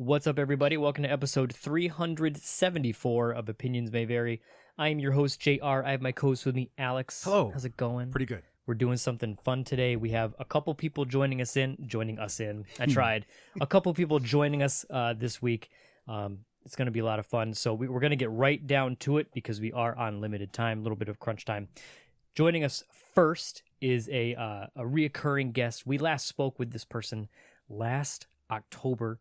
What's up, everybody? Welcome to episode 374 of Opinions May Vary. I am your host, JR. I have my co-host with me, Alex. Hello. How's it going? Pretty good. We're doing something fun today. We have a couple people joining us in. I tried. A couple people joining us this week. It's going to be a lot of fun. So we're going to get right down to it because we are on limited time, a little bit of crunch time. Joining us first is a reoccurring guest. We last spoke with this person last October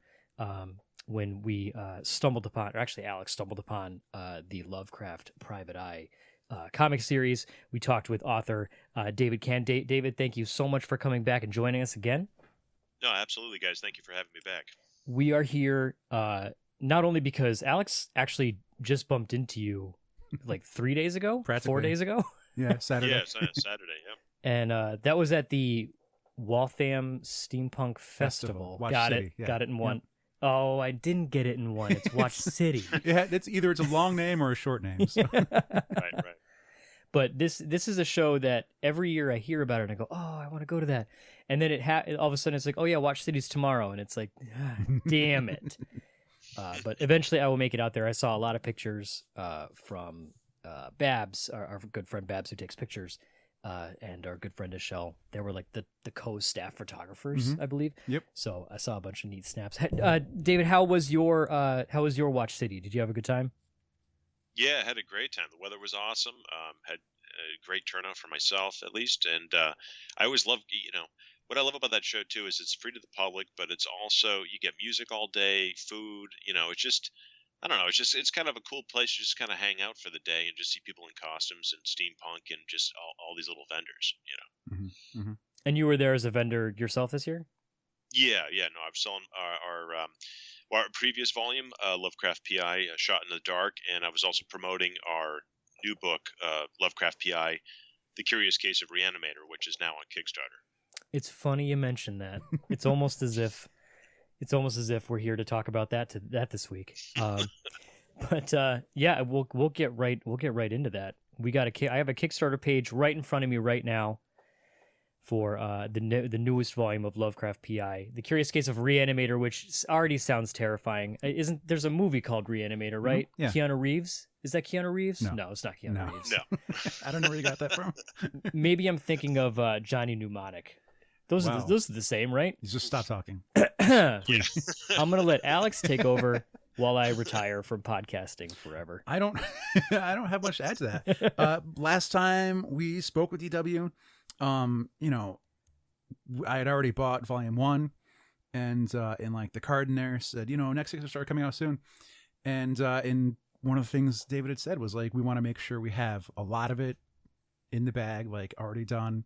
when we stumbled upon, or actually Alex stumbled upon the Lovecraft Private Eye comic series. We talked with author David Kann. David, thank you so much for coming back and joining us again. No, absolutely, guys. Thank you for having me back. We are here not only because Alex actually just bumped into you like 3 days ago, 4 days ago. Yeah, Saturday. Yeah, Saturday, yep. And that was at the Waltham Steampunk Festival. Watch Got City, it. yeah. Got it in one. Yep. Oh, I didn't get it in one. It's Watch City. Yeah, it's either it's a long name or a short name. So. Right. But this is a show that every year I hear about it and I go, oh, I want to go to that. And then all of a sudden it's like, oh yeah, Watch City's tomorrow. And it's like, damn it. But eventually I will make it out there. I saw a lot of pictures from Babs, our good friend Babs who takes pictures. And our good friend Michelle, they were like the co-staff photographers, I believe. Yep. So I saw a bunch of neat snaps. David, how was your Watch City? Did you have a good time? Yeah, I had a great time. The weather was awesome. Had a great turnout for myself, at least. And I always love, what I love about that show too is it's free to the public, but it's also you get music all day, food. It's just. I don't know. It's kind of a cool place to just kind of hang out for the day and just see people in costumes and steampunk and just all these little vendors, Mm-hmm. Mm-hmm. And you were there as a vendor yourself this year? Yeah. No, I've selling our previous volume, Lovecraft P.I, Shot in the Dark, and I was also promoting our new book, Lovecraft P.I, The Curious Case of ReAnimator, which is now on Kickstarter. It's funny you mentioned that. It's almost as if we're here to talk about that this week. But yeah, we'll get right into that. I have a Kickstarter page right in front of me right now for the newest volume of Lovecraft P.I, The Curious Case of ReAnimator, which already sounds terrifying. There's a movie called ReAnimator, right? Mm-hmm. Yeah. Keanu Reeves? Is that Keanu Reeves? No, it's not Keanu Reeves. No. I don't know where you got that from. Maybe I'm thinking of Johnny Mnemonic. Those are the same, right? You just stop talking. I'm gonna let Alex take over while I retire from podcasting forever. I don't have much to add to that. Last time we spoke with DW, I had already bought volume 1, and in like the card in there said, next Kickstarter coming out soon. And in one of the things David had said was like, we want to make sure we have a lot of it in the bag, like already done,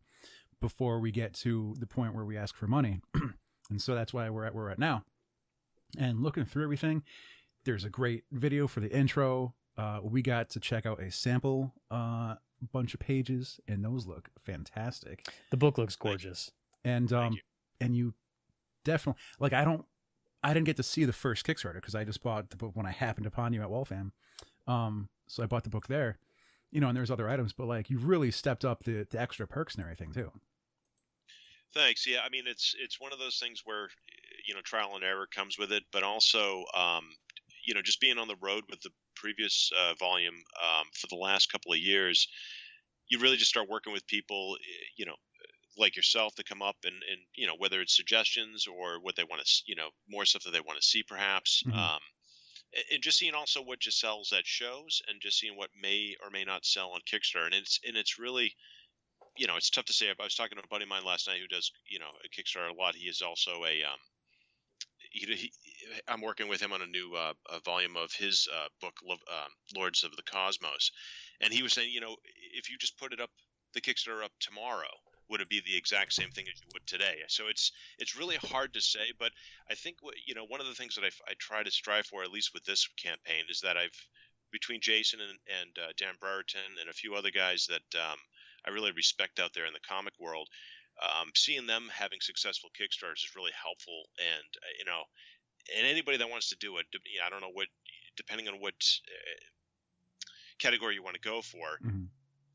before we get to the point where we ask for money. And so that's why we're at now. And looking through everything, there's a great video for the intro. We got to check out a sample bunch of pages, and those look fantastic. The book looks gorgeous. And you definitely I didn't get to see the first Kickstarter because I just bought the book when I happened upon you at Waltham. So I bought the book there. And there's other items, but like you've really stepped up the extra perks and everything too. Thanks. Yeah, I mean it's one of those things where trial and error comes with it, but also just being on the road with the previous volume for the last couple of years, you really just start working with people like yourself to come up and whether it's suggestions or what they want to more stuff that they want to see perhaps. Mm-hmm. And just seeing also what just sells at shows and just seeing what may or may not sell on Kickstarter. And it's really, it's tough to say. I was talking to a buddy of mine last night who does, a Kickstarter a lot. He is also I'm working with him on a new volume of his book, Lords of the Cosmos. And he was saying, if you just put it up, the Kickstarter up tomorrow, would it be the exact same thing as you would today? So it's really hard to say, but I think one of the things that I try to strive for, at least with this campaign, is that between Jason and Dan Brereton and a few other guys that I really respect out there in the comic world, seeing them having successful Kickstarters is really helpful. And and anybody that wants to do it, I don't know what, depending on what category you want to go for. Mm-hmm.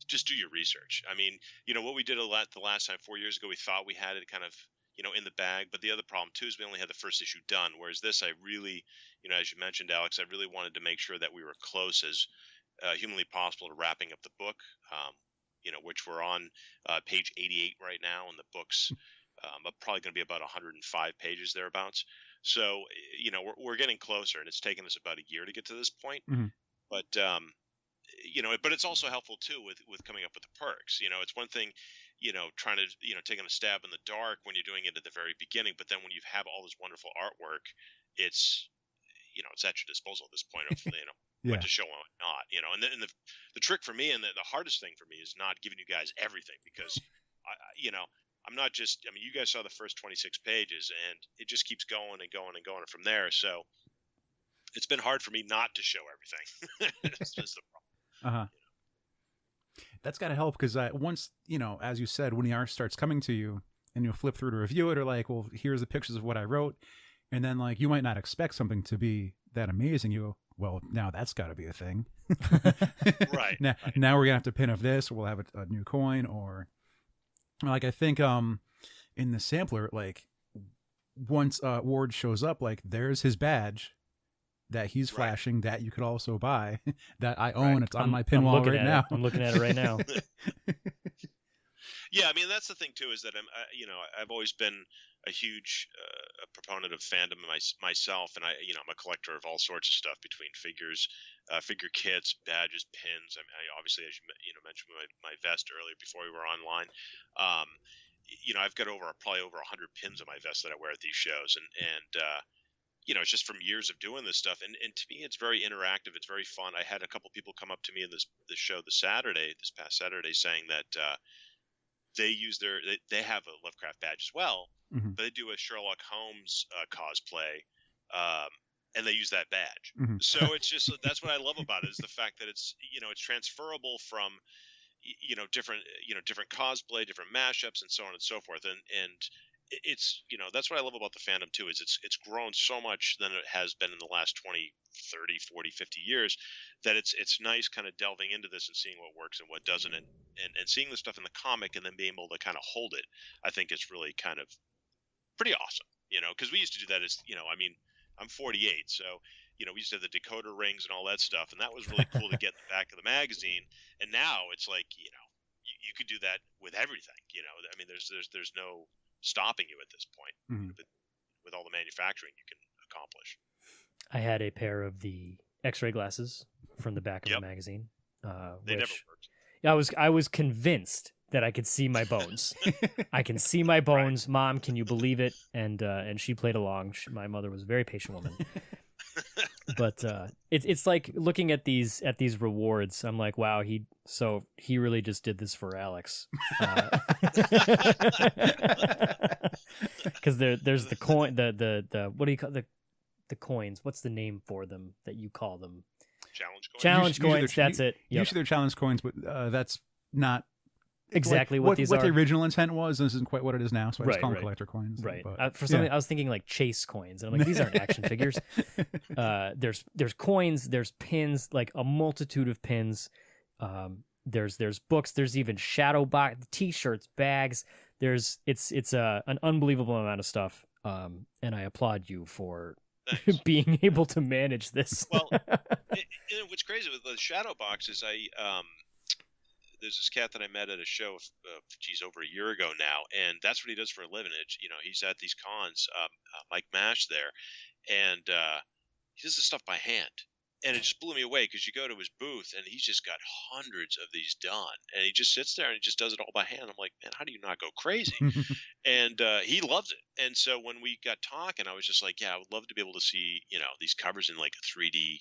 Just do your research. I mean, what we did the last time 4 years ago, we thought we had it kind of, in the bag. But the other problem too is we only had the first issue done, whereas this, I really, as you mentioned, Alex, I really wanted to make sure that we were close as humanly possible to wrapping up the book. Which we're on page 88 right now, and the book's probably going to be about 105 pages thereabouts. So, we're getting closer, and it's taken us about a year to get to this point. Mhm. But but it's also helpful too with coming up with the perks. It's one thing, trying to taking a stab in the dark when you're doing it at the very beginning, but then when you have all this wonderful artwork, it's it's at your disposal at this point of Yeah. what to show and what not. And the trick for me, and the hardest thing for me, is not giving you guys everything, because I'm not just, you guys saw the first 26 pages, and it just keeps going and going and going from there. So it's been hard for me not to show everything. It's just the problem. Uh-huh. That's got to help, because once, as you said, when the art starts coming to you and you'll flip through to review it, or like, well, here's the pictures of what I wrote. And then like, you might not expect something to be that amazing. You go, well, now that's got to be a thing. Right. Now we're going to have to pin up this, or we'll have a new coin, or like, I think in the sampler, like once Ward shows up, like there's his badge that he's flashing that you could also buy that I own. It's on my pin wall right now. I'm looking at it right now. Yeah, that's the thing too, is that I've always been a huge proponent of fandom myself, and I'm a collector of all sorts of stuff, between figures, figure kits, badges, pins. I obviously, as you mentioned my vest earlier before we were online. I've got probably over 100 pins on my vest that I wear at these shows, and it's just from years of doing this stuff, and to me, it's very interactive. It's very fun. I had a couple people come up to me in this show this past Saturday, saying that they use they have a Lovecraft badge as well, Mhm. but they do a Sherlock Holmes cosplay, and they use that badge. Mhm. So it's just, that's what I love about it, is the fact that it's it's transferable from different cosplay, different mashups, and so on and so forth, and it's that's what I love about the fandom too, is it's grown so much than it has been in the last 20, 30, 40, 50 years, that it's nice kind of delving into this and seeing what works and what doesn't, and seeing the stuff in the comic and then being able to kind of hold it. I think it's really kind of pretty awesome, because we used to do that as I'm 48, so we used to have the decoder rings and all that stuff, and that was really cool to get in the back of the magazine. And now it's like you could do that with everything. There's no stopping you at this point. Mhm. With all the manufacturing you can accomplish. I had a pair of the X-ray glasses from the back of the magazine. They never worked. I was convinced that I could see my bones. I can see my bones. Right. Mom, can you believe it? And she played along. My mother was a very patient woman. But it's like looking at these rewards. I'm like, wow, he really just did this for Alex. Because there's the coin, the what do you call the coins? What's the name for them that you call them? Challenge coins. Coins. That's it. Yep. Usually they're challenge coins, but that's not exactly what these what are. the original intent was. This isn't quite what it is now, so I just call them Right. collector coins. Right. But, for something, I was thinking like chase coins, and I'm like, these aren't action figures. There's coins, there's pins, like a multitude of pins. There's books, there's even shadow box, T-shirts, bags. It's an unbelievable amount of stuff. And I applaud you for being able to manage this. Well, what's crazy with the shadow box is there's this cat that I met at a show, over a year ago now, and that's what he does for a living. He's at these cons, Mike Mash there, and he does this stuff by hand. And it just blew me away, because you go to his booth and he's just got hundreds of these done, and he just sits there and he just does it all by hand. I'm like, man, how do you not go crazy? And he loves it. And so when we got talking, I was just like, yeah, I would love to be able to see these covers in like a 3D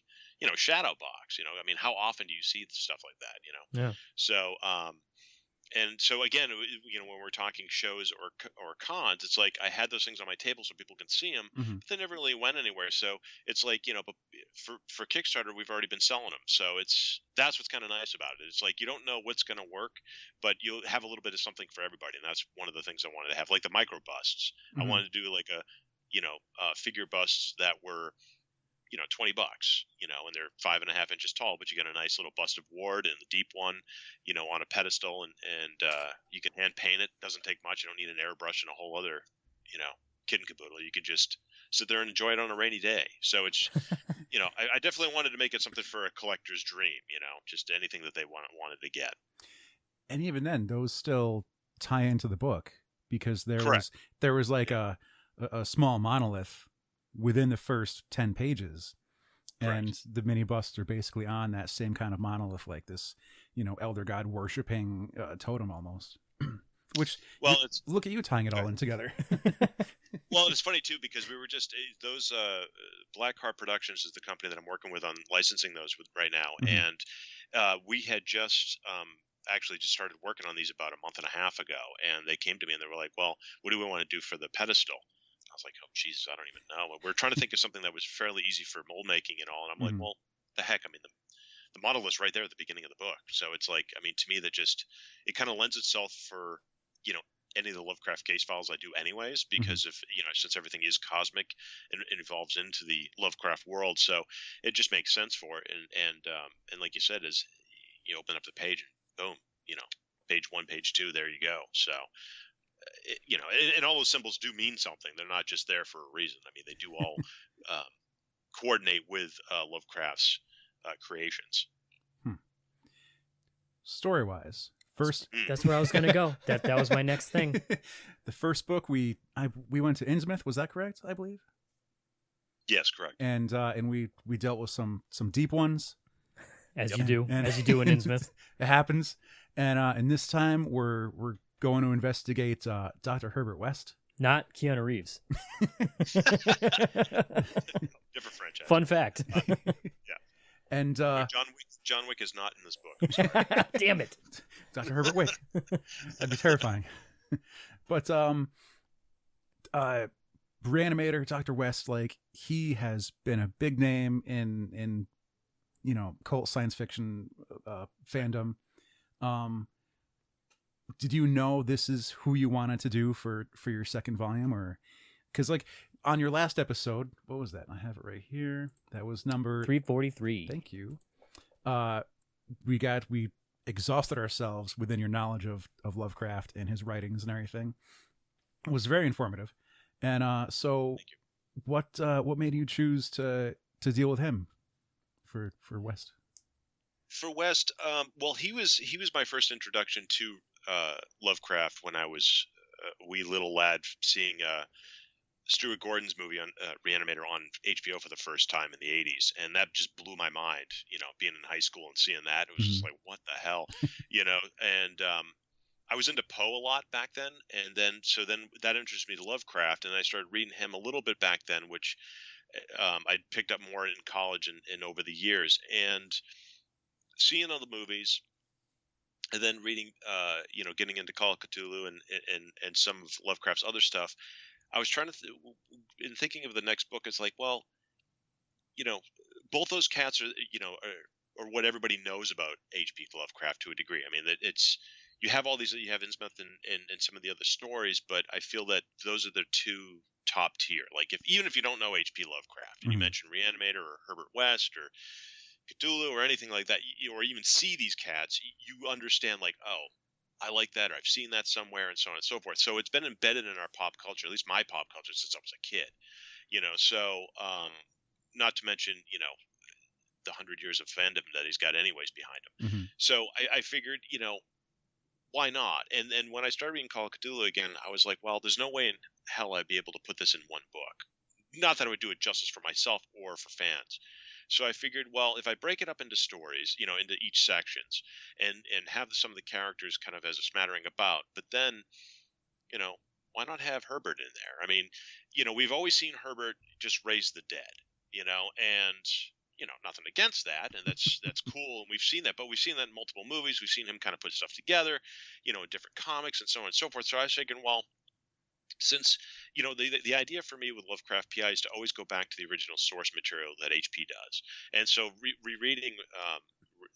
shadow box. How often do you see stuff like that? Yeah. So and so again, when we're talking shows or cons, it's like I had those things on my table so people can see them, Mhm. but they never really went anywhere. So it's like, but for Kickstarter, we've already been selling them. So that's what's kind of nice about it. It's like, you don't know what's going to work, but you'll have a little bit of something for everybody. And that's one of the things I wanted to have, like the micro busts. Mhm. I wanted to do like figure busts that were, $20, and they're 5.5 inches tall, but you get a nice little bust of Ward and the deep one, on a pedestal, and you can hand paint it. Doesn't take much. You don't need an airbrush and a whole other, kid and caboodle. You can just sit there and enjoy it on a rainy day. So it's, I definitely wanted to make it something for a collector's dream, just anything that they wanted to get. And even then, those still tie into the book, because Correct. there was like a small monolith within the first 10 pages. Correct. And the mini busts are basically on that same kind of monolith, like this, elder god worshipping totem almost. Which, well, look at you tying it all in together. Well, it's funny too, because we were just those Black Heart Productions is the company that I'm working with on licensing those right now, and we had just actually just started working on these about a month and a half ago, and they came to me and they were like, "Well, what do we want to do for the pedestal?" I was like, "Oh, Jesus, I don't even know." And we're trying to think of something that was fairly easy for mold making and all, and I'm like, "Well, the heck, I mean, the monolith's right there at the beginning of the book, so it's like, I mean, to me, that just it kind of lends itself for any of the Lovecraft case files I do anyways, because of since everything is cosmic and evolves into the Lovecraft world, so it just makes sense for it. And like you said, is you open up the page and boom, page 1, page 2, there you go. So and all those symbols do mean something. They're not just there for a reason. I mean, they do all coordinate with Lovecraft's creations. Story wise, first, that's where I was gonna go. That was my next thing. The first book we went to Innsmouth. Was that correct? I believe. Yes, correct. And we dealt with some deep ones, as you do in Innsmouth. It happens. And this time we're going to investigate Dr. Herbert West. Not Keanu Reeves. Different franchise. Fun fact. Yeah. And John Wick is not in this book. Damn it. Dr. Herbert Wick. That'd be terrifying. But ReAnimator, Dr. West, like, he has been a big name in cult science fiction fandom. Did you know this is who you wanted to do for your second volume? Or because, like, on your last episode, what was that? I have it right here. That was number 343. Thank you. We exhausted ourselves within your knowledge of Lovecraft and his writings and everything. It was very informative. And so what made you choose to deal with him for West? For West, well, he was my first introduction to Lovecraft when I was a wee little lad, seeing Stuart Gordon's movie on ReAnimator on HBO for the first time in the 80s, and that just blew my mind. Being in high school and seeing that, it was just like, what the hell, And I was into Poe a lot back then, and then that introduced me to Lovecraft, and I started reading him a little bit back then, which I picked up more in college and over the years, and seeing all the movies. And then reading, getting into Call of Cthulhu and some of Lovecraft's other stuff, I was trying to, in thinking of the next book, it's like, well, both those cats are what everybody knows about H.P. Lovecraft to a degree. I mean, you have all these, you have Innsmouth and some of the other stories, but I feel that those are the two top tier. Like, even if you don't know H.P. Lovecraft, and you mention ReAnimator or Herbert West or Cthulhu or anything like that, or even see these cats, you understand, like, oh, I like that, or I've seen that somewhere, and so on and so forth. So it's been embedded in our pop culture, at least my pop culture, since I was a kid. So not to mention, the 100 years of fandom that he's got anyways behind him. So I figured, why not? And when I started reading Call of Cthulhu again, I was like, well, there's no way in hell I'd be able to put this in one book. Not that I would do it justice for myself or for fans. So I figured, well, if I break it up into stories, into each sections, and have some of the characters kind of as a smattering about, but then, why not have Herbert in there? I mean, we've always seen Herbert just raise the dead, and nothing against that, and that's cool, and we've seen that, but we've seen that in multiple movies. We've seen him kind of put stuff together, in different comics and so on and so forth. So I was thinking, well, since the idea for me with Lovecraft P.I. is to always go back to the original source material that HP does, and so rereading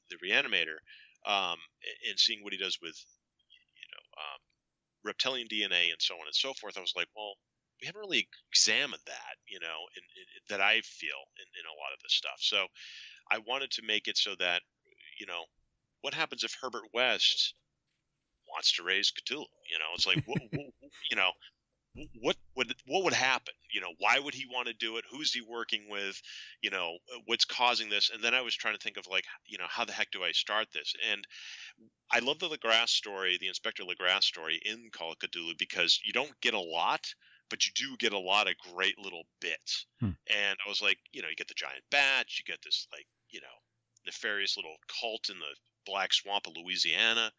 the ReAnimator and seeing what he does with reptilian DNA and so on and so forth, I was like, well, we haven't really examined that, that I feel in a lot of this stuff. So I wanted to make it so that what happens if Herbert West wants to raise Cthulhu? It's like what would happen? Why would he want to do it? Who's he working with? What's causing this? And then I was trying to think of like, how the heck do I start this? And I love the Legrasse story, the Inspector Legrasse story in Call of Cthulhu, because you don't get a lot, but you do get a lot of great little bits. Hmm. And I was like, you get the giant bats, you get this like, nefarious little cult in the Black Swamp of Louisiana.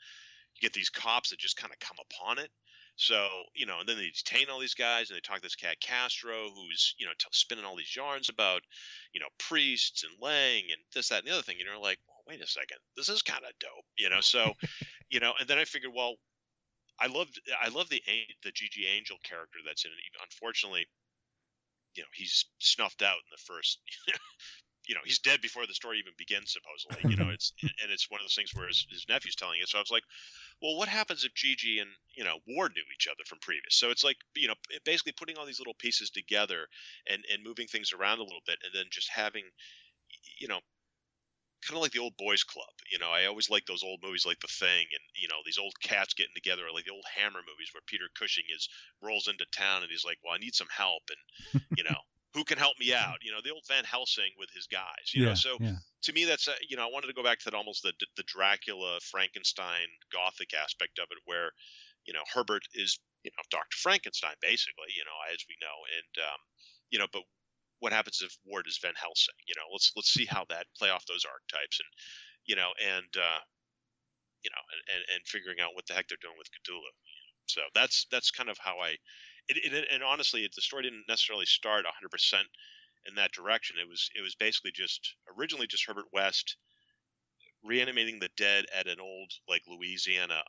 You get these cops that just kind of come upon it. So, and then they detain all these guys, and they talk to this cat Castro, who's, spinning all these yarns about, priests and Lang and this, that, and the other thing. And you're like, well, wait a second, this is kind of dope, So, and then I figured, well, I love the Gigi Angel character that's in it. Unfortunately, he's snuffed out in the first. He's dead before the story even begins, supposedly. It's one of those things where his nephew's telling it. So I was like, well, what happens if Gigi and Ward knew each other from previous? So it's like, basically putting all these little pieces together and moving things around a little bit, and then just having, kind of like the old boys club. I always like those old movies like The Thing, and these old cats getting together, or like the old Hammer movies where Peter Cushing rolls into town and he's like, well, I need some help, and who can help me out? The old Van Helsing with his guys. So to me, that's I wanted to go back to that, almost the Dracula, Frankenstein, Gothic aspect of it, where Herbert is Dr. Frankenstein, basically, as we know, and but what happens if Ward is Van Helsing? Let's see how that play off those archetypes, and and figuring out what the heck they're doing with Cthulhu. So that's kind of how and honestly, the story didn't necessarily start 100% in that direction. It was basically just originally just Herbert West reanimating the dead at an old like Louisiana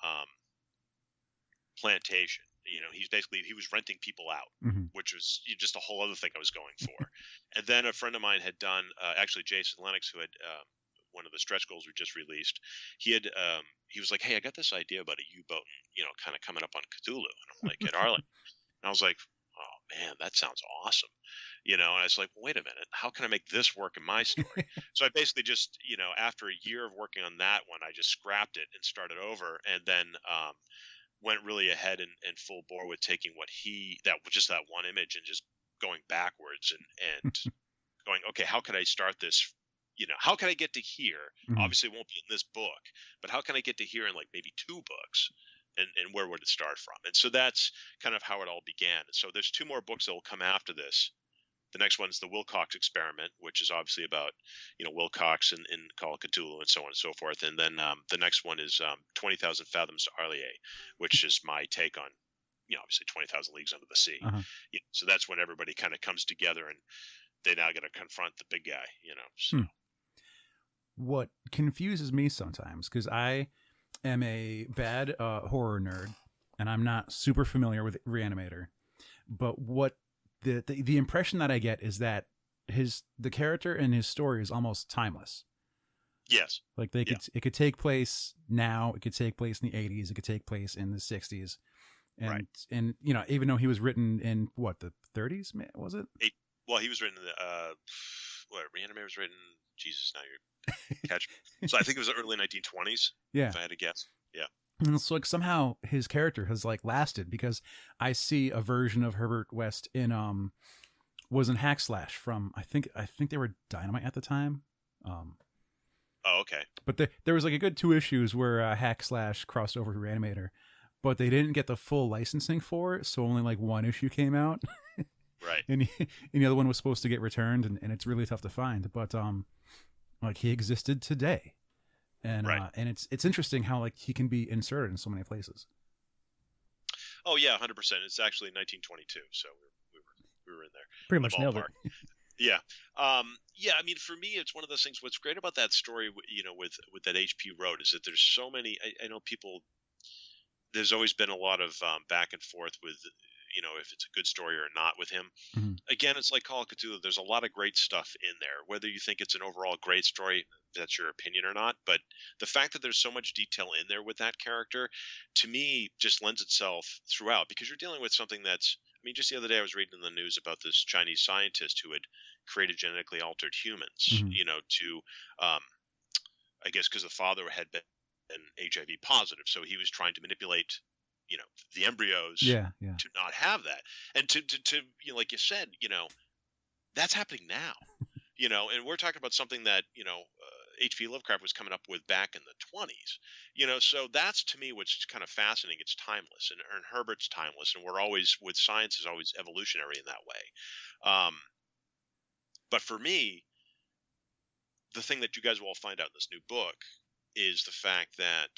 plantation. He was renting people out, Mm-hmm. which was just a whole other thing I was going for. And then a friend of mine had done, actually Jason Lennox, who had one of the stretch goals we just released. He was like, hey, I got this idea about a U-boat, kind of coming up on Cthulhu. And I'm like, at Arlington. And I was like, oh man, that sounds awesome. And I was like, well, wait a minute, how can I make this work in my story? So I basically just, after a year of working on that one, I just scrapped it and started over, and then went really ahead and full bore with taking that one image and just going backwards and going, okay, how could I start this? How can I get to here? Mm-hmm. Obviously it won't be in this book, but how can I get to here in like maybe 2 books? And where would it start from? And so that's kind of how it all began. And so there's 2 more books that will come after this. The next one is the Wilcox Experiment, which is obviously about, Wilcox and Call of Cthulhu and so on and so forth. And then the next one is 20,000 Fathoms to Arlier, which is my take on, obviously 20,000 Leagues Under the Sea. Uh-huh. So that's when everybody kind of comes together and they now got to confront the big guy, So. What confuses me sometimes, because I am a bad horror nerd, and I'm not super familiar with ReAnimator, but what the impression that I get is that the character and his story is almost timeless. Yes. Like it could take place now, it could take place in the 80s, it could take place in the 60s. And right. And even though he was written in what, the 30s, was it? Well, he was written in the ReAnimator was written, Jesus, now you're catch. So I think it was the early 1920s. Yeah. If I had to guess. Yeah. And it's like somehow his character has like lasted, because I see a version of Herbert West in was in Hack Slash from I think they were Dynamite at the time. Oh, okay. But there was like a good 2 issues where Hack Slash crossed over to ReAnimator, but they didn't get the full licensing for it, so only like 1 issue came out. Right. And the other one was supposed to get returned, and it's really tough to find. But like he existed today. And right. And it's interesting how like he can be inserted in so many places. Oh yeah, 100%. It's actually 1922, so we were in there. Pretty much nailed it. Yeah. Yeah. I mean, for me, it's one of those things. What's great about that story, with that H.P. wrote, is that there's so many. I know people. There's always been a lot of back and forth with, if it's a good story or not with him. Mm-hmm. Again, it's like Call of Cthulhu. There's a lot of great stuff in there. Whether you think it's an overall great story, that's your opinion or not. But the fact that there's so much detail in there with that character, to me, just lends itself throughout, because you're dealing with something that's. I mean, just the other day I was reading in the news about this Chinese scientist who had created genetically altered humans. Mm-hmm. To I guess because the father had been HIV positive, so he was trying to manipulate the embryos Yeah. to not have that, and to like you said, that's happening now. And we're talking about something that H.P. Lovecraft was coming up with back in the 20s. So that's to me what's kind of fascinating. It's timeless, and Herbert's timeless, and we're always with science is always evolutionary in that way. But for me, the thing that you guys will all find out in this new book is the fact that,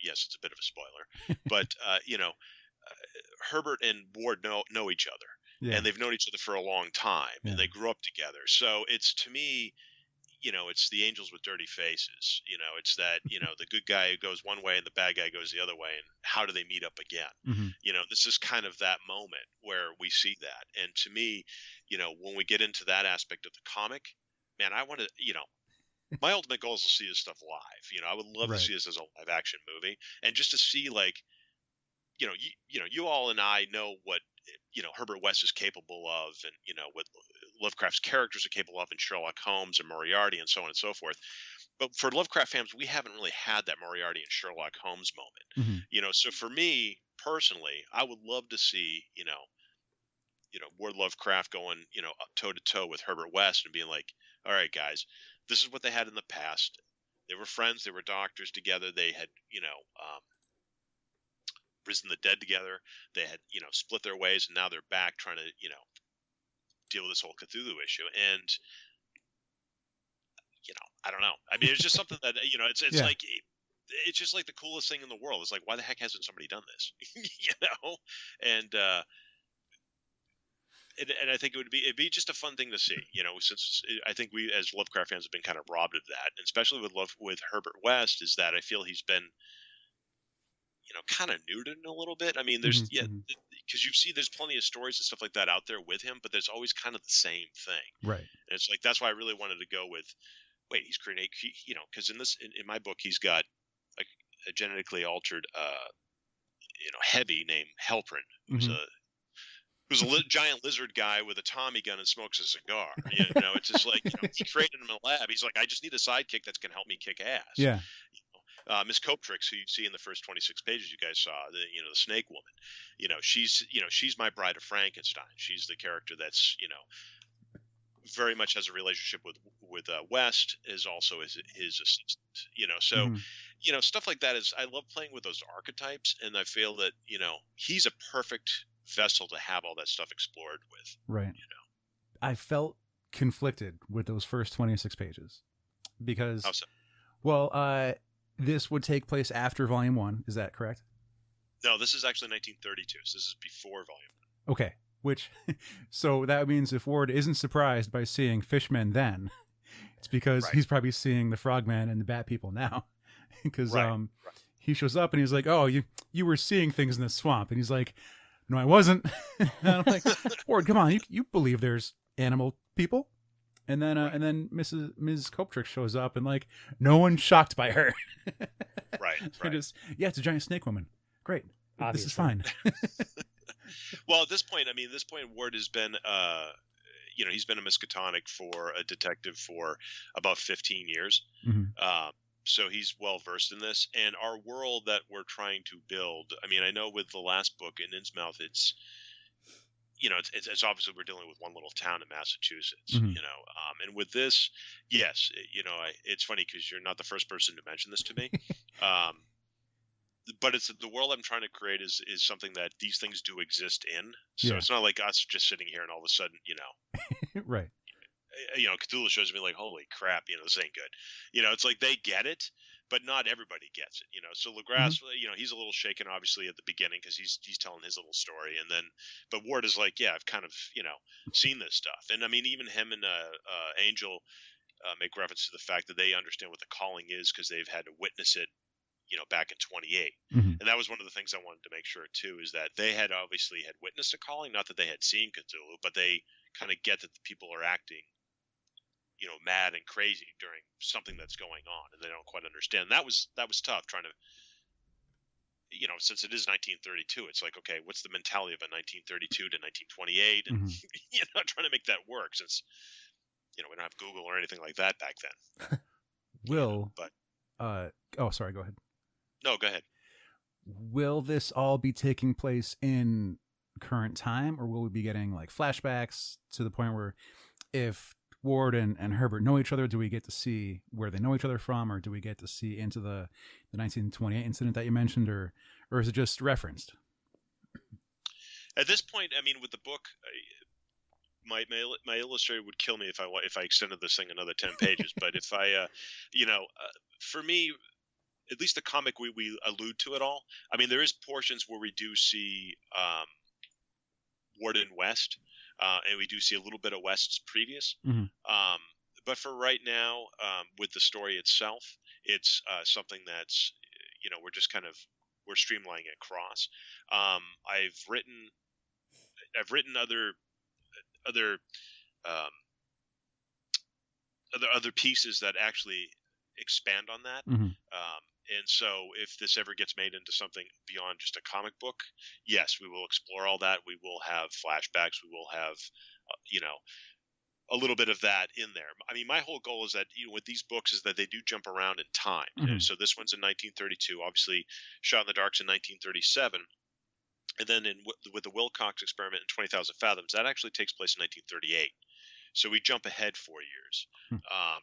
yes, it's a bit of a spoiler, but Herbert and Ward know each other. Yeah. And they've known each other for a long time, and they grew up together. So it's, to me, it's the angels with dirty faces. It's that, the good guy goes one way and the bad guy goes the other way. And how do they meet up again? Mm-hmm. This is kind of that moment where we see that. And to me, when we get into that aspect of the comic, man, I want to, my ultimate goal is to see this stuff live. I would love to see this as a live action movie, and just to see, like, you all and I know what Herbert West is capable of, and what Lovecraft's characters are capable of in Sherlock Holmes and Moriarty and so on and so forth. But for Lovecraft fans, we haven't really had that Moriarty and Sherlock Holmes moment. Mm-hmm. So for me personally, I would love to see Ward Lovecraft going toe to toe with Herbert West and being like, all right, guys, this is what they had in the past. They were friends. They were doctors together. They had risen the dead together. They had split their ways, and now they're back trying to deal with this whole Cthulhu issue. And I don't know. I mean, it's just something that it's like, it's just like the coolest thing in the world. It's like, why the heck hasn't somebody done this? And I think it'd be just a fun thing to see. Since I think we as Lovecraft fans have been kind of robbed of that, and especially with Herbert West, is that I feel he's been kind of neutered in a little bit. I mean, there's because you see there's plenty of stories and stuff like that out there with him, but there's always kind of the same thing, right? And it's like, that's why I really wanted to go with, wait, he's creating, because in my book he's got a genetically altered heavy named Helprin, who's a giant lizard guy with a Tommy gun and smokes a cigar. It's just like, he created him in a lab. He's like, I just need a sidekick that's going to help me kick ass. Yeah. Miss Copetrix, who you see in the first 26 pages you guys saw, the Snake Woman, she's my Bride of Frankenstein. She's the character that's, very much has a relationship with West, is also his assistant, so, stuff like that I love playing with those archetypes, and I feel that, he's a perfect vessel to have all that stuff explored with. Right. I felt conflicted with those first 26 pages because, how so? Well, this would take place after Volume 1. Is that correct? No, this is actually 1932. So this is before Volume 1. Okay. So that means if Ward isn't surprised by seeing fishmen then, it's because he's probably seeing the Frogman and the Bat People now. Because he shows up and he's like, oh, you were seeing things in the swamp. And he's like, no, I wasn't. And I'm like, Ward, come on. You believe there's animal people? And then Ms. Copetrix shows up and, like, no one's shocked by her. Right. It's a giant snake woman. Great. Obviously. This is fine. Well, at this point, Ward has been, he's been a Miskatonic for a detective for about 15 years. Mm-hmm. So he's well versed in this. And our world that we're trying to build, I know with the last book, In Innsmouth, it's, it's obviously we're dealing with one little town in Massachusetts, and with this, yes, it's funny because you're not the first person to mention this to me. But it's the world I'm trying to create is something that these things do exist in. So it's not like us just sitting here and all of a sudden, right. Cthulhu shows me like, holy crap, this ain't good. It's like they get it, but not everybody gets it. So LaGrasse, he's a little shaken obviously at the beginning because he's telling his little story, and then, but Ward is like, yeah, I've kind of seen this stuff, and even him and Angel make reference to the fact that they understand what the calling is because they've had to witness it. Back in 28. And that was one of the things I wanted to make sure too, is that they had obviously had witnessed a calling, not that they had seen Cthulhu, but they kind of get that the people are acting, mad and crazy during something that's going on, and they don't quite understand. That was tough trying to, since it is 1932, it's like, okay, what's the mentality of a 1932 to 1928, and trying to make that work since, we don't have Google or anything like that back then. Oh, sorry, go ahead. No, go ahead. will this all be taking place in current time, or will we be getting like flashbacks to the point where if Ward and Herbert know each other, do we get to see where they know each other from, or do we get to see into the 1928 incident that you mentioned, or is it just referenced? At this point, I mean, with the book, my illustrator would kill me if I extended this thing another 10 pages. But if I, for me, at least the comic, we allude to it all. I mean, there is portions where we do see Ward and West, and we do see a little bit of West's previous. Mm-hmm. But for right now, with the story itself, it's something that's, we're streamlining it across. I've written other pieces that actually expand on that. Mm-hmm. And so if this ever gets made into something beyond just a comic book, yes, we will explore all that. We will have flashbacks. We will have, a little bit of that in there. I mean, my whole goal is that, with these books is that they do jump around in time. Mm-hmm. So this one's in 1932, obviously Shot in the Dark's in 1937. And then with the Wilcox experiment in 20,000 Fathoms, that actually takes place in 1938. So we jump ahead 4 years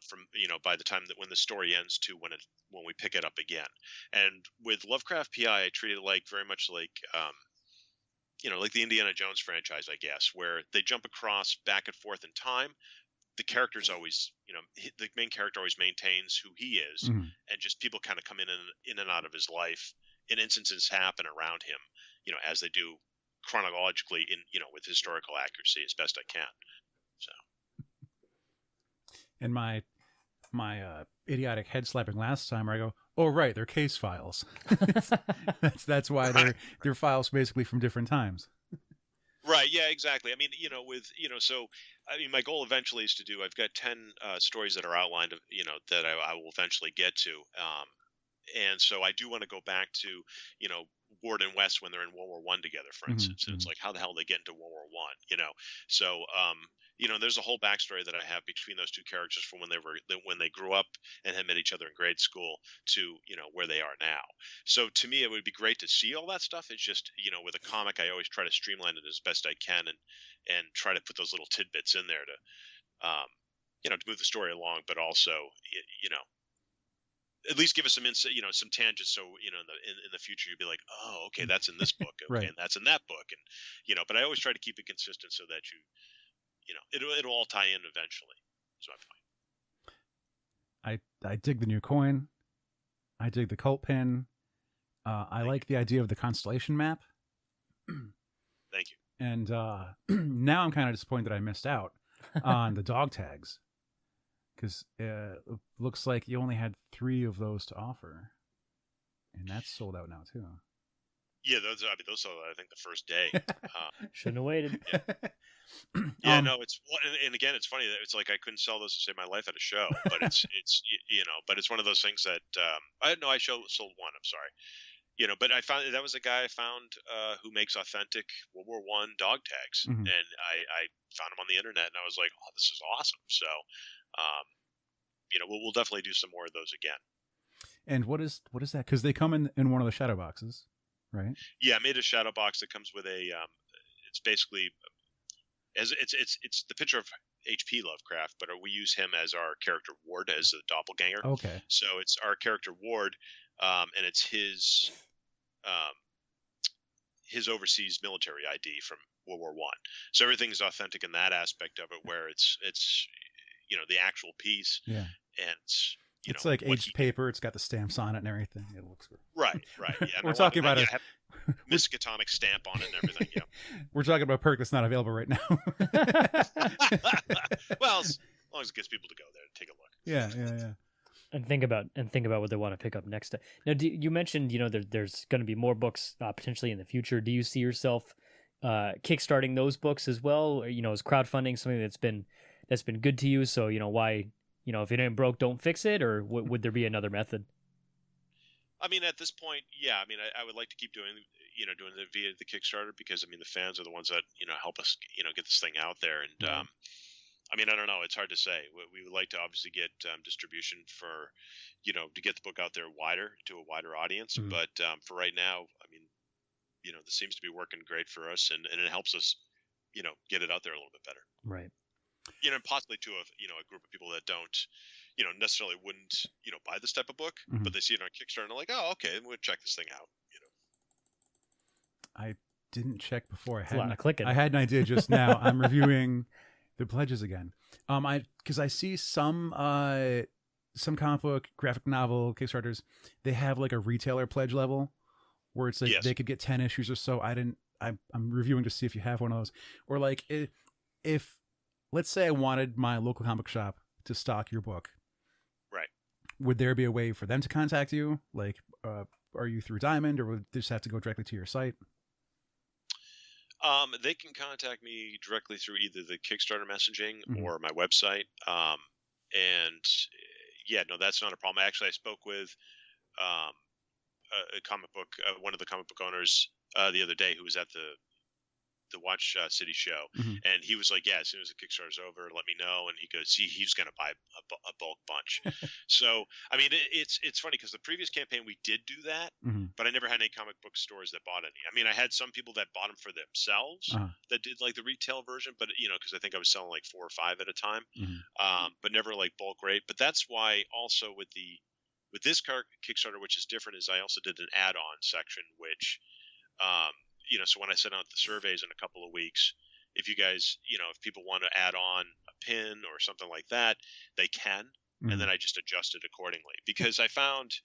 from, by the time that when the story ends to when we pick it up again. And with Lovecraft P.I, I treat it very much like, like the Indiana Jones franchise, I guess, where they jump across back and forth in time. The character's always, the main character always maintains who he is, Mm-hmm. and just people kind of come in and out of his life, and instances happen around him, as they do chronologically with historical accuracy as best I can. So. And my idiotic head slapping last time, where I go, "Oh right, they're case files." that's why they're files basically from different times. Right. Yeah. Exactly. I mean, so I mean, my goal eventually is to do. I've got 10 stories that are outlined, that I will eventually get to. And so I do want to go back to, Ward and West when they're in World War One together, for instance. Mm-hmm. And it's like, how the hell they get into World War One, So, there's a whole backstory that I have between those two characters from when they grew up and had met each other in grade school to, where they are now. So to me, it would be great to see all that stuff. It's just, with a comic, I always try to streamline it as best I can and try to put those little tidbits in there to, to move the story along, but also, at least give us some insight, some tangents. So, in the future, you'd be like, oh, okay, that's in this book. Okay. Right. And that's in that book. And, but I always try to keep it consistent so that it'll all tie in eventually. Is my point. I dig the new coin. I dig the cult pin. I like the idea of the constellation map. Thank you. And now I'm kind of disappointed that I missed out on the dog tags, because it looks like you only had 3 of those to offer, and that's sold out now too. Yeah, those sold out, I think, the first day. Shouldn't have waited. Yeah. No, and again, it's funny that it's like I couldn't sell those to save my life at a show, but it's but it's one of those things that I sold one. I'm sorry, but I found that was a guy I found who makes authentic World War I dog tags, Mm-hmm. and I found him on the internet, and I was like, oh, this is awesome. So, we'll definitely do some more of those again. And what is that? Because they come in one of the shadow boxes, right? Yeah, I made a shadow box that comes with a. It's basically. It's the picture of H.P. Lovecraft, but we use him as our character Ward, as a doppelganger. Okay. So it's our character Ward, and it's his overseas military ID from World War One. So everything is authentic in that aspect of it, where it's the actual piece. Yeah. And it's like aged paper. It's got the stamps on it and everything. It looks good. Right. Yeah. We're talking about a Miskatonic stamp on it and everything. Yeah. We're talking about a perk that's not available right now. Well, as long as it gets people to go there and take a look. Yeah. And think about what they want to pick up next. Now, you mentioned there's going to be more books potentially in the future. Do you see yourself kickstarting those books as well? Or, is crowdfunding something that's been good to you? So why if it ain't broke, don't fix it, or would there be another method? I mean, at this point, yeah. I mean, I would like to keep doing it via the Kickstarter, because I mean, the fans are the ones that help us get this thing out there, and I mean, I don't know. It's hard to say. We would like to obviously get distribution for, to get the book out there to a wider audience. Mhm. But for right now, I mean, this seems to be working great for us, and it helps us, get it out there a little bit better. Right. Possibly to a group of people that don't, necessarily wouldn't, buy this type of book, Mhm. but they see it on Kickstarter and they're like, oh, okay, we'll check this thing out. I didn't check before. It's a lot of clicking. I had an idea just now. I'm reviewing the pledges again. Because I see some comic book, graphic novel Kickstarters, they have like a retailer pledge level where it's like Yes. they could get 10 issues or so. I'm reviewing to see if you have one of those, or like if let's say I wanted my local comic shop to stock your book, Right. would there be a way for them to contact you? Like, are you through Diamond, or would they just have to go directly to your site? They can contact me directly through either the Kickstarter messaging Mhm. or my website. And yeah, no, that's not a problem. Actually, I spoke with a comic book, one of the comic book owners the other day, who was at the Watch City show, Mhm. and he was like, "Yeah, as soon as the Kickstarter's over, let me know." And he goes, he's going to buy a bulk bunch. So, I mean, it's funny because the previous campaign we did do that, Mhm. but I never had any comic book stores that bought any. I mean, I had some people that bought them for themselves Uh-huh. that did like the retail version, but because I think I was selling like 4 or 5 at a time, Mhm. but never like bulk rate. But that's why also with this Kickstarter, which is different, is I also did an add-on section, which so when I send out the surveys in a couple of weeks, if you guys, if people want to add on a pin or something like that, they can, and then I just adjust it accordingly. Because I found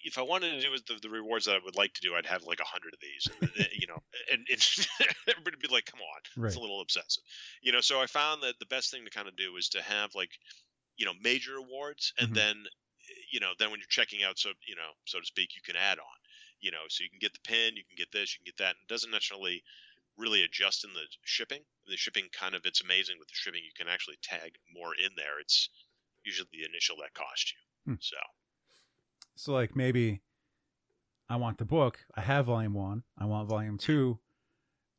if I wanted to do the rewards that I would like to do, I'd have like 100 of these, and everybody would be like, "Come on, Right. it's a little obsessive," So I found that the best thing to kind of do is to have like, major awards, and Mhm. then when you're checking out, so to speak, you can add on. So you can get the pin, you can get this, you can get that. And it doesn't necessarily really adjust in the shipping. The shipping it's amazing with the shipping. You can actually tag more in there. It's usually the initial that cost you. So like maybe I want the book. I have volume 1. I want volume 2,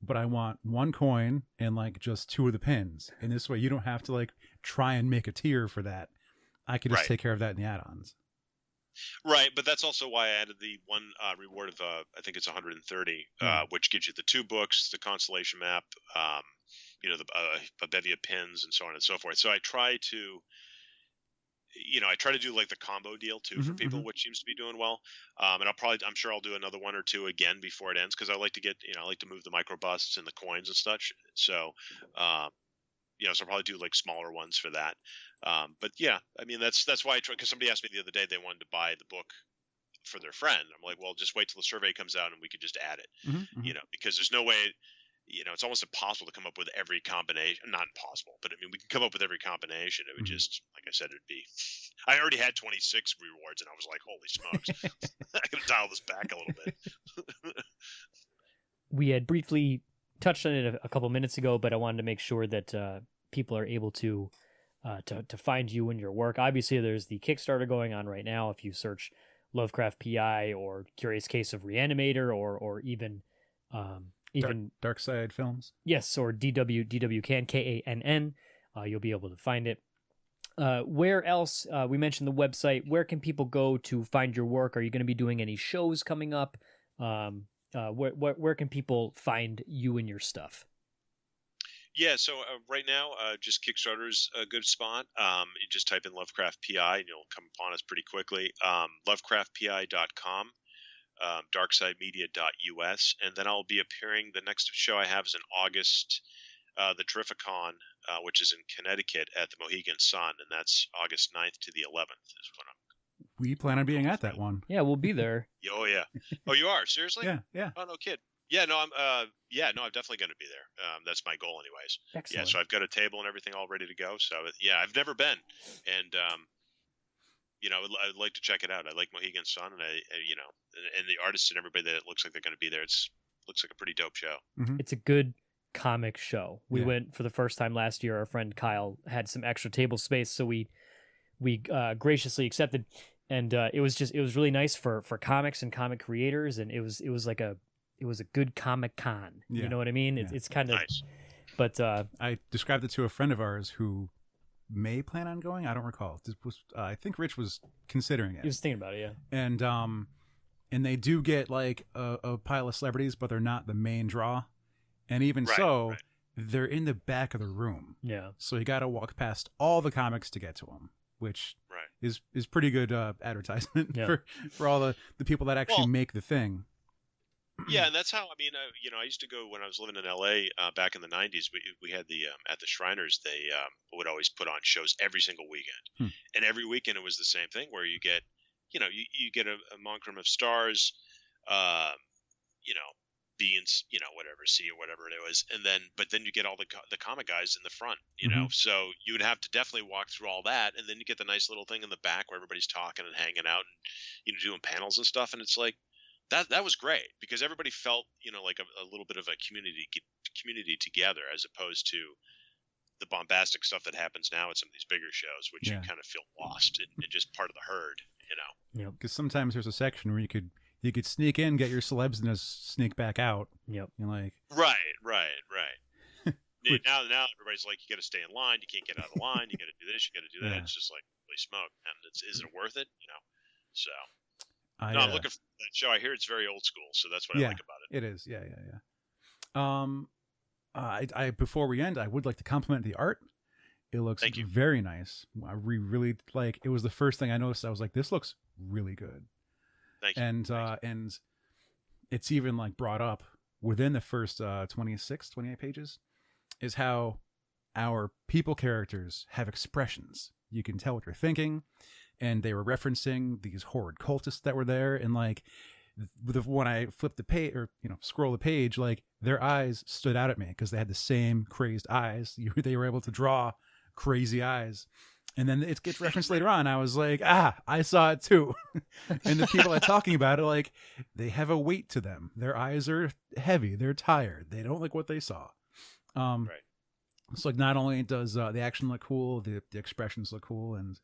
but I want 1 coin and like just 2 of the pins. And this way you don't have to like try and make a tier for that. I could just Right. take care of that in the add-ons. Right, but that's also why I added the one reward of I think it's 130, which gives you the 2 books, the constellation map, a bevy of pins, and so on and so forth. So I try to, do like the combo deal too for Mhm, people, mhm. which seems to be doing well. And I'm sure I'll do another 1 or 2 again before it ends, because I like to get, I like to move the micro busts and the coins and such. So, so I'll probably do like smaller ones for that. But yeah, I mean, that's why I try, because somebody asked me the other day, they wanted to buy the book for their friend. I'm like, well, just wait till the survey comes out and we could just add it, Mhm, mhm. because there's no way, it's almost impossible to come up with every combination. Not impossible, but I mean, we can come up with every combination. It would Mhm. just, like I said, it'd be, I already had 26 rewards and I was like, holy smokes, I gotta dial this back a little bit. We had briefly touched on it a couple minutes ago, but I wanted to make sure that people are able to find you and your work. Obviously, there's the Kickstarter going on right now. If you search Lovecraft P.I. or Curious Case of ReAnimator, or even Dark Side Films. yes, or DW Kann, Kann, you'll be able to find it. Where else? We mentioned the website. Where can people go to find your work? Are you going to be doing any shows coming up? Where can people find you and your stuff? Yeah, so right now, just Kickstarter's a good spot. You just type in Lovecraft P.I. and you'll come upon us pretty quickly. Lovecraftpi.com, darksidemedia.us, and then I'll be appearing. The next show I have is in August, the Terrificon, which is in Connecticut at the Mohegan Sun, and that's August 9th to the 11th is when I'm. We plan on being at that one. Yeah, we'll be there. Oh yeah. Oh, you are? Seriously? Yeah. Oh, no kid. Yeah, no, I'm definitely going to be there. That's my goal anyways. Excellent. Yeah, so I've got a table and everything all ready to go. So yeah, I've never been, and I'd like to check it out. I like Mohegan Sun, and and the artists and everybody that looks like they're going to be there. Looks like a pretty dope show. Mhm. It's a good comic show. We Yeah. went for the first time last year. Our friend Kyle had some extra table space, so we graciously accepted. And it was really nice for comics and comic creators, and it was a good Comic Con. Yeah. You know what I mean? Yeah. It's kind of Nice. But I described it to a friend of ours who may plan on going. I don't recall. This was, I think Rich was considering it. he was thinking about it, yeah. And they do get like a pile of celebrities, but they're not the main draw. And even Right, so, right. they're in the back of the room. Yeah. So you got to walk past all the comics to get to them, which Right. is pretty good advertisement Yeah. for all the people that actually Well, make the thing. Yeah, and that's how I mean. I used to go when I was living in L.A. Back in the '90s. We had the at the Shriners. They would always put on shows every single weekend, and every weekend it was the same thing where you get, you get a monochrome of stars, you know, B and whatever C or whatever it was, and then you get all the comic guys in the front, So you would have to definitely walk through all that, and then you get the nice little thing in the back where everybody's talking and hanging out and doing panels and stuff, and it's like. That was great because everybody felt like a little bit of a community together as opposed to the bombastic stuff that happens now at some of these bigger shows, which you kind of feel lost and just part of the herd, Yep. Because sometimes there's a section where you could sneak in, get your celebs, and just sneak back out. Yep. You're like, right. now everybody's like, you got to stay in line, you can't get out of the line, you got to do this, you got to do that. Yeah. It's just like holy smoke, and is it worth it? So. I'm looking for that show. I hear it's very old school, so that's what I like about it. It is, yeah. I before we end, I would like to compliment the art. It looks Thank you. very nice. I really like. It was the first thing I noticed. I was like, this looks really good. Thank you. And it's even like brought up within the first 28 pages is how our people characters have expressions. You can tell what they're thinking. And they were referencing these horrid cultists that were there. And like when I flipped the page or, scroll the page, like their eyes stood out at me because they had the same crazed eyes. They were able to draw crazy eyes. And then it gets referenced later on. I was like, I saw it too. And the people are talking about it, like they have a weight to them. Their eyes are heavy. They're tired. They don't like what they saw. Right. It's like not only does the action look cool, the expressions look cool. And,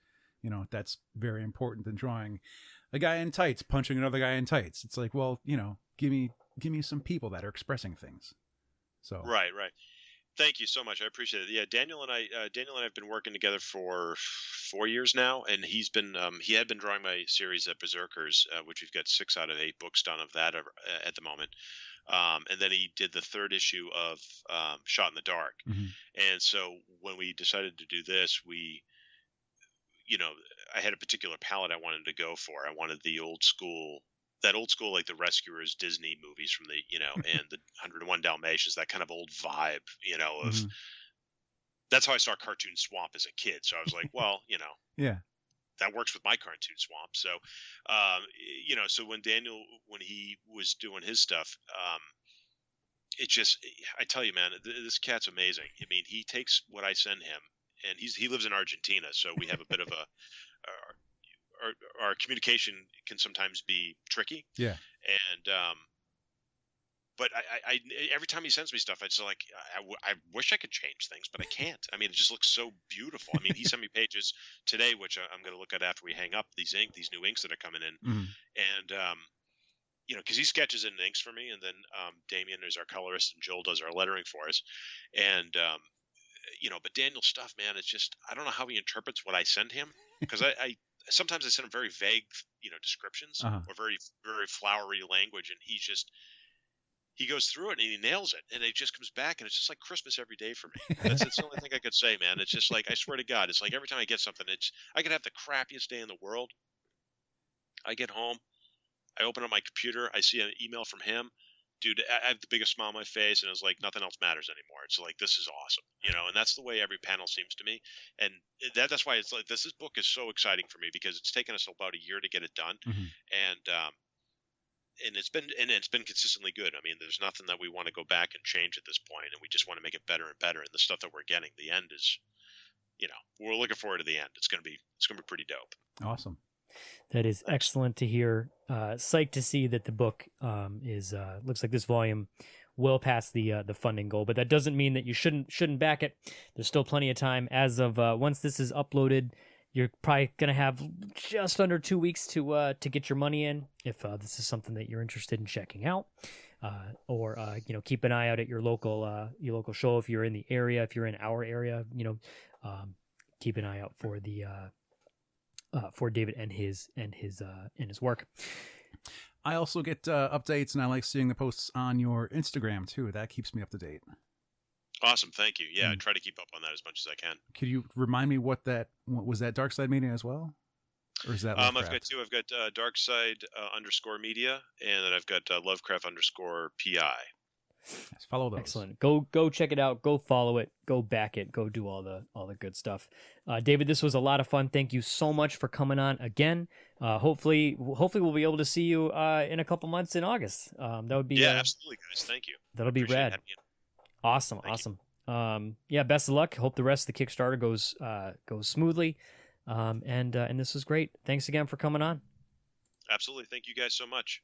that's very important in drawing a guy in tights punching another guy in tights. It's like, well, give me some people that are expressing things. So Right. Thank you so much. I appreciate it. Yeah, Daniel and I have been working together for 4 years now, and he had been drawing my series at Berserkers, which we've got 6 out of 8 books done of that at the moment. And then he did the 3rd issue of Shot in the Dark. Mm-hmm. And so when we decided to do this, I had a particular palette I wanted to go for. I wanted the old school, like the Rescuers Disney movies from the, and the 101 Dalmatians, that kind of old vibe, of Mm-hmm. That's how I saw Cartoon Swamp as a kid. So I was like, well, yeah, that works with my Cartoon Swamp. So, so when he was doing his stuff, I tell you, man, this cat's amazing. I mean, he takes what I send him, and he lives in Argentina, so we have a bit of our communication can sometimes be tricky. Yeah. And but I every time he sends me stuff, it's like I wish I could change things, but I can't. I mean, it just looks so beautiful. I mean, he sent me pages today, which I'm going to look at after we hang up. These new inks that are coming in, and because he sketches and inks for me, and then Damien is our colorist, and Joel does our lettering for us, and but Daniel's stuff, man, it's just I don't know how he interprets what I send him because I sometimes I send him very vague, descriptions or very, very flowery language, and he goes through it and he nails it, and it just comes back, and it's just like Christmas every day for me. That's the only thing I could say, man. It's just like I swear to God, it's like every time I get something, I could have the crappiest day in the world. I get home, I open up my computer, I see an email from him. Dude, I have the biggest smile on my face, and it's like nothing else matters anymore. It's like this is awesome, and that's the way every panel seems to me, and that's why it's like this book is so exciting for me because it's taken us about a year to get it done, and it's been consistently good. I mean, there's nothing that we want to go back and change at this point, and we just want to make it better and better. And the stuff that we're getting, the end is, we're looking forward to the end. It's gonna be pretty dope. Awesome. That is excellent to hear. Psyched to see that the book is looks like this volume will pass the funding goal, but that doesn't mean that you shouldn't back it. There's still plenty of time. As of once this is uploaded, you're probably gonna have just under 2 weeks to get your money in if this is something that you're interested in checking out. or keep an eye out at your local show if you're in the area. If you're in our area, keep an eye out for the for David and his work. I also get updates, and I like seeing the posts on your Instagram too. That keeps me up to date. Awesome, thank you. Yeah, I try to keep up on that as much as I can. Could you remind me what was that Dark Side Media as well? Or is that Lovecraft? I've got two. I've got Darkside _media, and then I've got Lovecraft _PI. Yes, follow those. Excellent. Go check it out. Go follow it. Go back it. Go do all the good stuff. David, this was a lot of fun. Thank you so much for coming on again. Hopefully we'll be able to see you in a couple months in August. That would be absolutely, guys. Thank you. That'll be rad. Awesome. Best of luck. Hope the rest of the Kickstarter goes smoothly. And this was great. Thanks again for coming on. Absolutely. Thank you guys so much.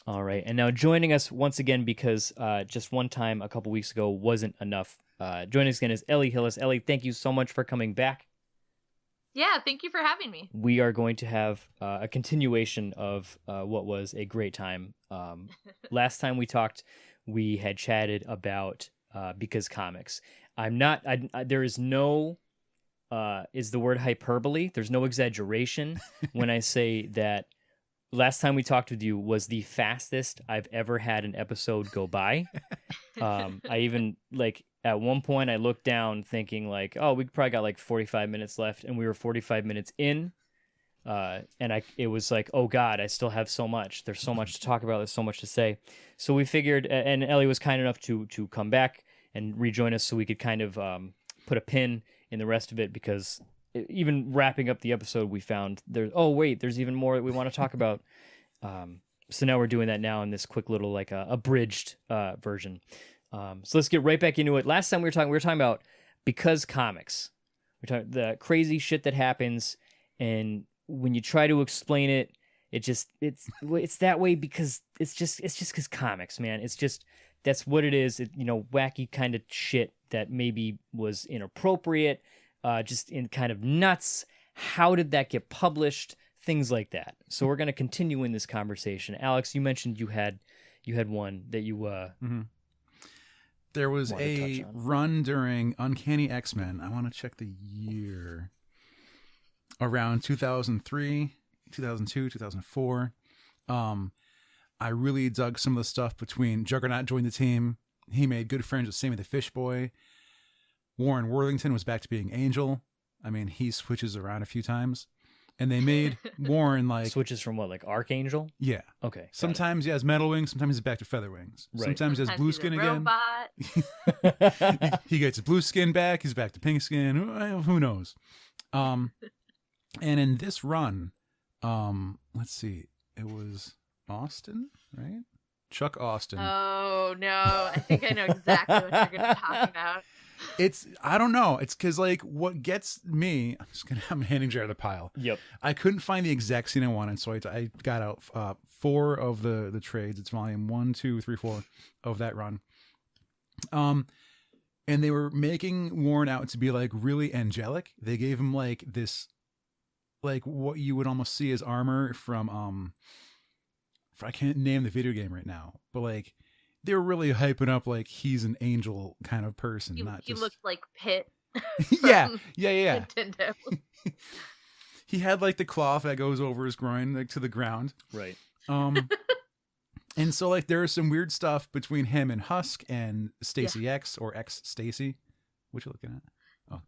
All right. And now joining us once again, because just one time a couple weeks ago wasn't enough. Joining us again is Ellie Hillis. Ellie, thank you so much for coming back. Yeah, thank you for having me. We are going to have a continuation of what was a great time. Last time we talked, we had chatted about Because Comics. There is no, is the word hyperbole? There's no exaggeration when I say that last time we talked with you was the fastest I've ever had an episode go by. I even, at one point I looked down thinking we probably got 45 minutes left, and we were 45 minutes in. It was oh God, I still have so much. There's so much to talk about. There's so much to say. So we figured, and Ellie was kind enough to come back and rejoin us so we could kind of put a pin in the rest of it, because even wrapping up the episode, we found there's even more that we want to talk about. So now we're doing that now in this quick little abridged version. So let's get right back into it. Last time we were talking about Because Comics. We're talking the crazy shit that happens, and when you try to explain it, it's that way because it's just because comics, man. That's what it is. Wacky kind of shit that maybe was inappropriate, just in kind of nuts. How did that get published? Things like that. So we're going to continue in this conversation. Alex, you mentioned you had one that you There was a run during Uncanny X-Men. I want to check the year. Around 2003, 2002, 2004. I really dug some of the stuff between Juggernaut joined the team. He made good friends with Sammy the Fish Boy. Warren Worthington was back to being Angel. I mean, he switches around a few times. And they made Warren switches from what, Archangel? Yeah. Okay. Sometimes he has metal wings. Sometimes he's back to feather wings. Right. Sometimes he has blue skin again. He gets his blue skin back. He's back to pink skin. Who knows? And in this run, let's see, it was Austin, right? Chuck Austin. Oh no, I think I know exactly what you're going to talk about. I don't know. It's because what gets me, I'm handing Jared the pile. Yep. I couldn't find the exact scene I wanted, so I got out 4 of the trades. It's volume 1, 2, 3, 4 of that run. And they were making Warren out to be really angelic. They gave him this, what you would almost see as armor from I can't name the video game right now, but they were really hyping up he's an angel kind of person. He looked like Pit. yeah. Nintendo. He had the cloth that goes over his groin to the ground. Right. And so there was some weird stuff between him and Husk and Stacy X or X Stacy. What you looking at? Oh.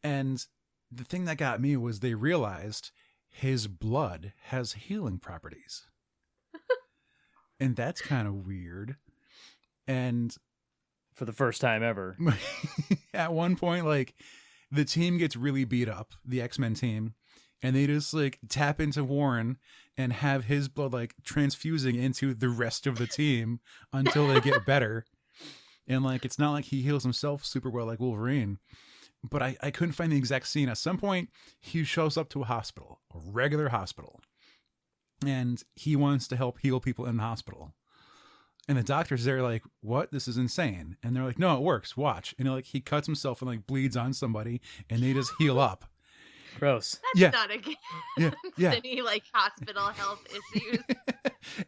And the thing that got me was they realized his blood has healing properties. And that's kind of weird. And for the first time ever, at one point, the team gets really beat up, the X-Men team, and they just tap into Warren and have his blood transfusing into the rest of the team until they get better. And it's not he heals himself super well like Wolverine. But I couldn't find the exact scene. At some point, he shows up to a hospital, a regular hospital. And he wants to help heal people in the hospital. And the doctor's there what? This is insane. And they're no, it works. Watch. And he cuts himself and bleeds on somebody, and they just heal up. Gross. That's Yeah. not against Yeah. any like hospital health issues.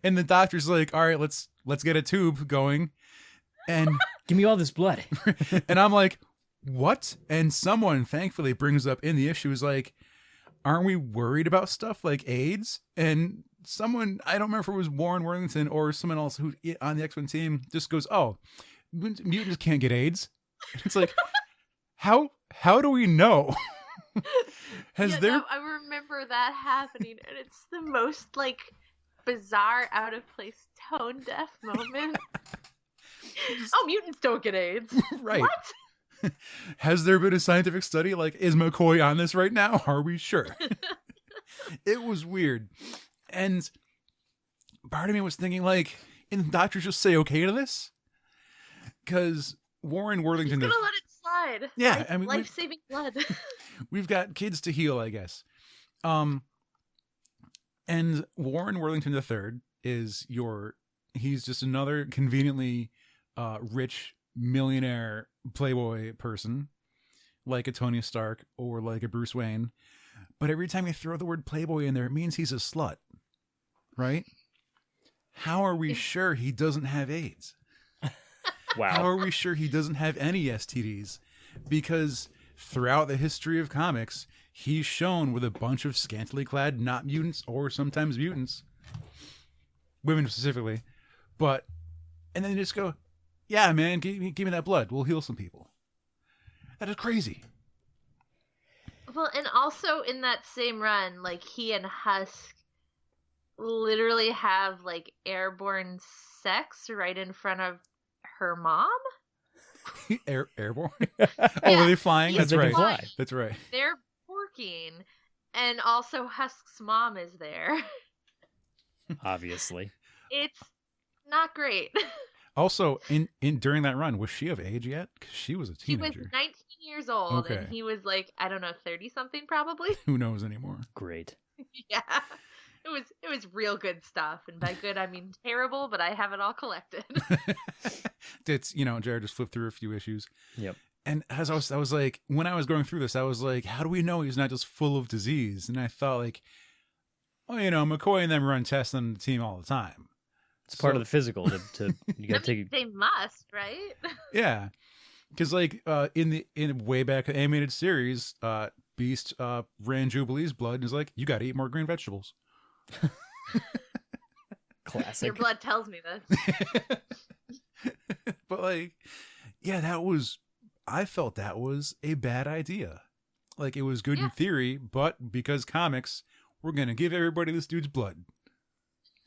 And the doctor's like, all right, let's get a tube going. And Give me all this blood. and I'm like, what? And someone thankfully brings up in the issue is like, aren't we worried about stuff like AIDS? And someone, I don't remember if it was Warren Worthington or someone else who on the X-Men team just goes, oh, mutants can't get AIDS. It's like, how do we know? I remember that happening, and it's the most like bizarre, out of place, tone deaf moment. Oh, mutants don't get AIDS. Right. What? Has there been a scientific study? Like, is McCoy on this right now? Are we sure? It was weird. And part of me was thinking, like, can the doctors just say okay to this? Because Warren Worthington... He's gonna let it slide. Yeah, I mean... Life-saving blood. We've got kids to heal, I guess. And Warren Worthington III is he's just another conveniently rich millionaire playboy person, like a Tony Stark or like a Bruce Wayne. But every time you throw the word playboy in there, it means he's a slut, right? How are we sure he doesn't have AIDS? Wow. How are we sure he doesn't have any STDs? Because throughout the history of comics, he's shown with a bunch of scantily clad not mutants or sometimes mutants, women specifically, and then just go, yeah, man, give me that blood. We'll heal some people. That is crazy. Well, and also in that same run, like he and Husk literally have like airborne sex right in front of her mom. Airborne? Oh, were they flying? Yeah, That's they can right. fly. That's right. They're working, and also Husk's mom is there. Obviously. It's not great. Also, in during that run, was she of age yet? Because she was a She was teenager. 19 years old, Okay. and he was like, I don't know, 30-something probably. Who knows anymore? Great. Yeah. It was real good stuff, and by good I mean terrible, but I have it all collected. It's, Jared just flipped through a few issues. Yep. And as I was like, when I was going through this, I was like, how do we know he's not just full of disease? And I thought like, well, McCoy and them run tests on the team all the time. It's part of the physical to you gotta take. They must, right? Yeah, because like in way back animated series, Beast ran Jubilee's blood and is like, you got to eat more green vegetables. Classic. Your blood tells me this. But like, yeah, I felt that was a bad idea. Like, it was good in theory, but because comics, we're gonna give everybody this dude's blood.